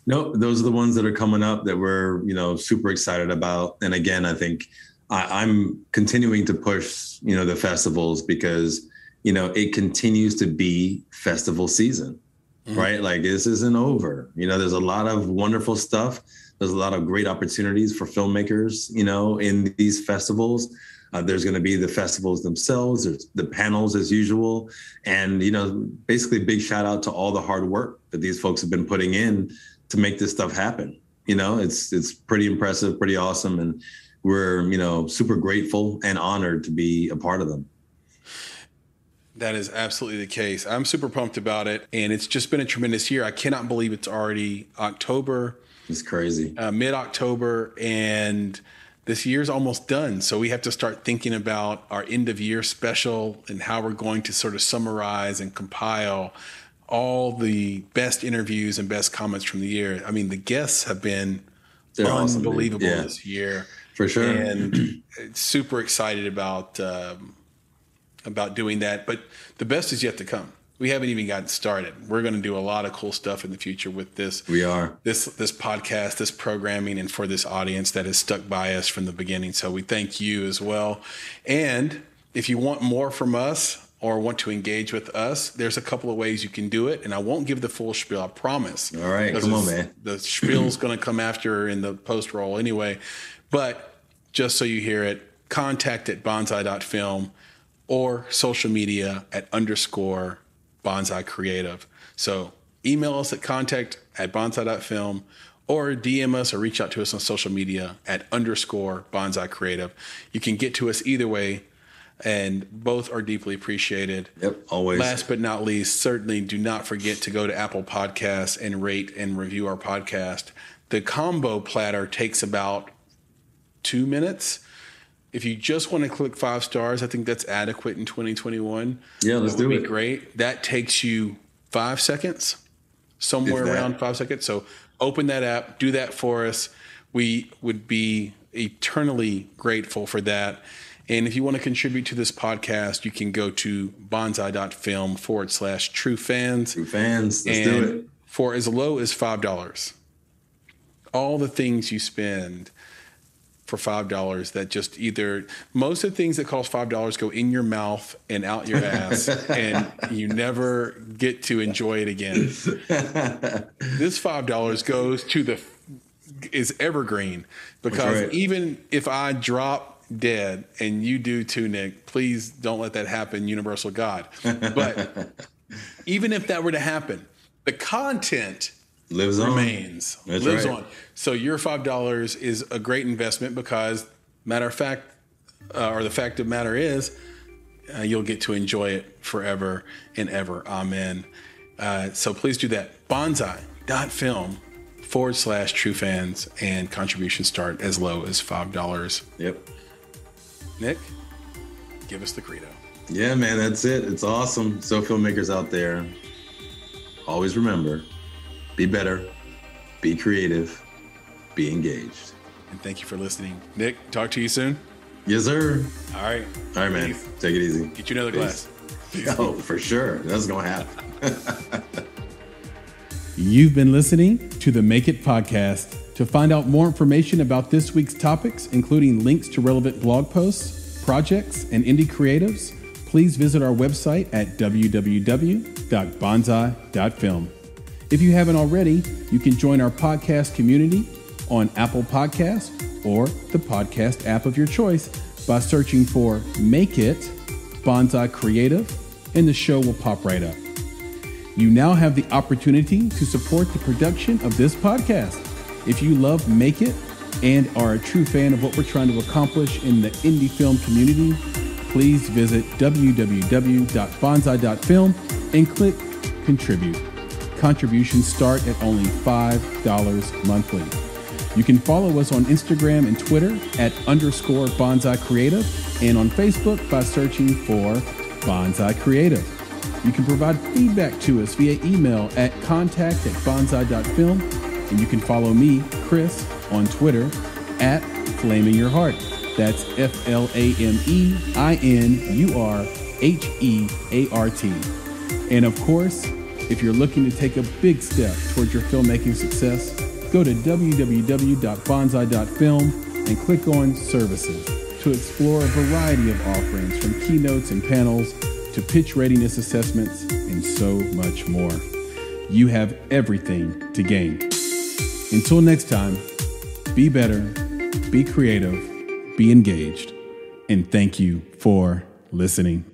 Nope. Those are the ones that are coming up that we're, super excited about. And again, I think I'm continuing to push, the festivals because, it continues to be festival season, right? Like this isn't over. There's a lot of wonderful stuff. There's a lot of great opportunities for filmmakers, in these festivals. There's going to be the festivals themselves. There's the panels as usual. And, basically big shout out to all the hard work that these folks have been putting in to make this stuff happen. It's pretty impressive, pretty awesome. And we're, super grateful and honored to be a part of them. That is absolutely the case. I'm super pumped about it. And it's just been a tremendous year. I cannot believe it's already October. It's crazy. Mid-October. And this year's almost done. So we have to start thinking about our end of year special and how we're going to sort of summarize and compile all the best interviews and best comments from the year. I mean, the guests have been unbelievable this year. For sure. And super excited about doing that. But the best is yet to come. We haven't even gotten started. We're going to do a lot of cool stuff in the future with this. We are. This podcast, this programming, and for this audience that has stuck by us from the beginning. So we thank you as well. And if you want more from us or want to engage with us, there's a couple of ways you can do it. And I won't give the full spiel, I promise. All right, come on, man. The spiel's going to come after in the post roll anyway. But just so you hear it, contact at bonsai.film or social media at _bonsai creative. So email us at contact@bonsai.film or DM us or reach out to us on social media at _bonsai creative. You can get to us either way, and both are deeply appreciated. Yep, always. Last but not least, certainly do not forget to go to Apple Podcasts and rate and review our podcast. The combo platter takes about 2 minutes. If you just want to click 5 stars, I think that's adequate in 2021. Yeah, let's do it. That would be great. That takes you 5 seconds, somewhere around 5 seconds. So open that app, do that for us. We would be eternally grateful for that. And if you want to contribute to this podcast, you can go to bonsai.film/true fans. True fans, let's do it. For as low as $5. All the things you spend for $5 that just either, most of the things that cost $5 go in your mouth and out your ass and you never get to enjoy it again. This $5 goes to is evergreen, because even if I drop dead and you do too, Nick, please don't let that happen, universal God. But even if that were to happen, the content remains, lives on. So your $5 is a great investment because, the fact of the matter is, you'll get to enjoy it forever and ever. Amen. So please do that. Bonsai.film/true fans, and contributions start as low as $5. Yep. Nick, give us the credo. Yeah, man, that's it. It's awesome. So filmmakers out there, always remember, be better, be creative, be engaged. And thank you for listening. Nick, talk to you soon. Yes, sir. All right. All right, man. Peace. Take it easy. Get you another glass. Oh, for sure. That's going to happen. You've been listening to the Make It Podcast. To find out more information about this week's topics, including links to relevant blog posts, projects, and indie creatives, please visit our website at www.bonsai.film. If you haven't already, you can join our podcast community on Apple Podcasts or the podcast app of your choice by searching for Make It Bonsai Creative, and the show will pop right up. You now have the opportunity to support the production of this podcast. If you love Make It and are a true fan of what we're trying to accomplish in the indie film community, please visit www.bonsai.film and click Contribute. Contributions start at only $5 monthly. You can follow us on Instagram and Twitter at _Bonsai Creative, and on Facebook by searching for Bonsai Creative. You can provide feedback to us via email at contact@bonsai.film, and you can follow me, Chris, on Twitter at FlamingYourHeart. That's FlamingYurHeart. And of course, if you're looking to take a big step towards your filmmaking success, go to www.bonsai.film and click on Services to explore a variety of offerings, from keynotes and panels to pitch readiness assessments and so much more. You have everything to gain. Until next time, be better, be creative, be engaged. and thank you for listening.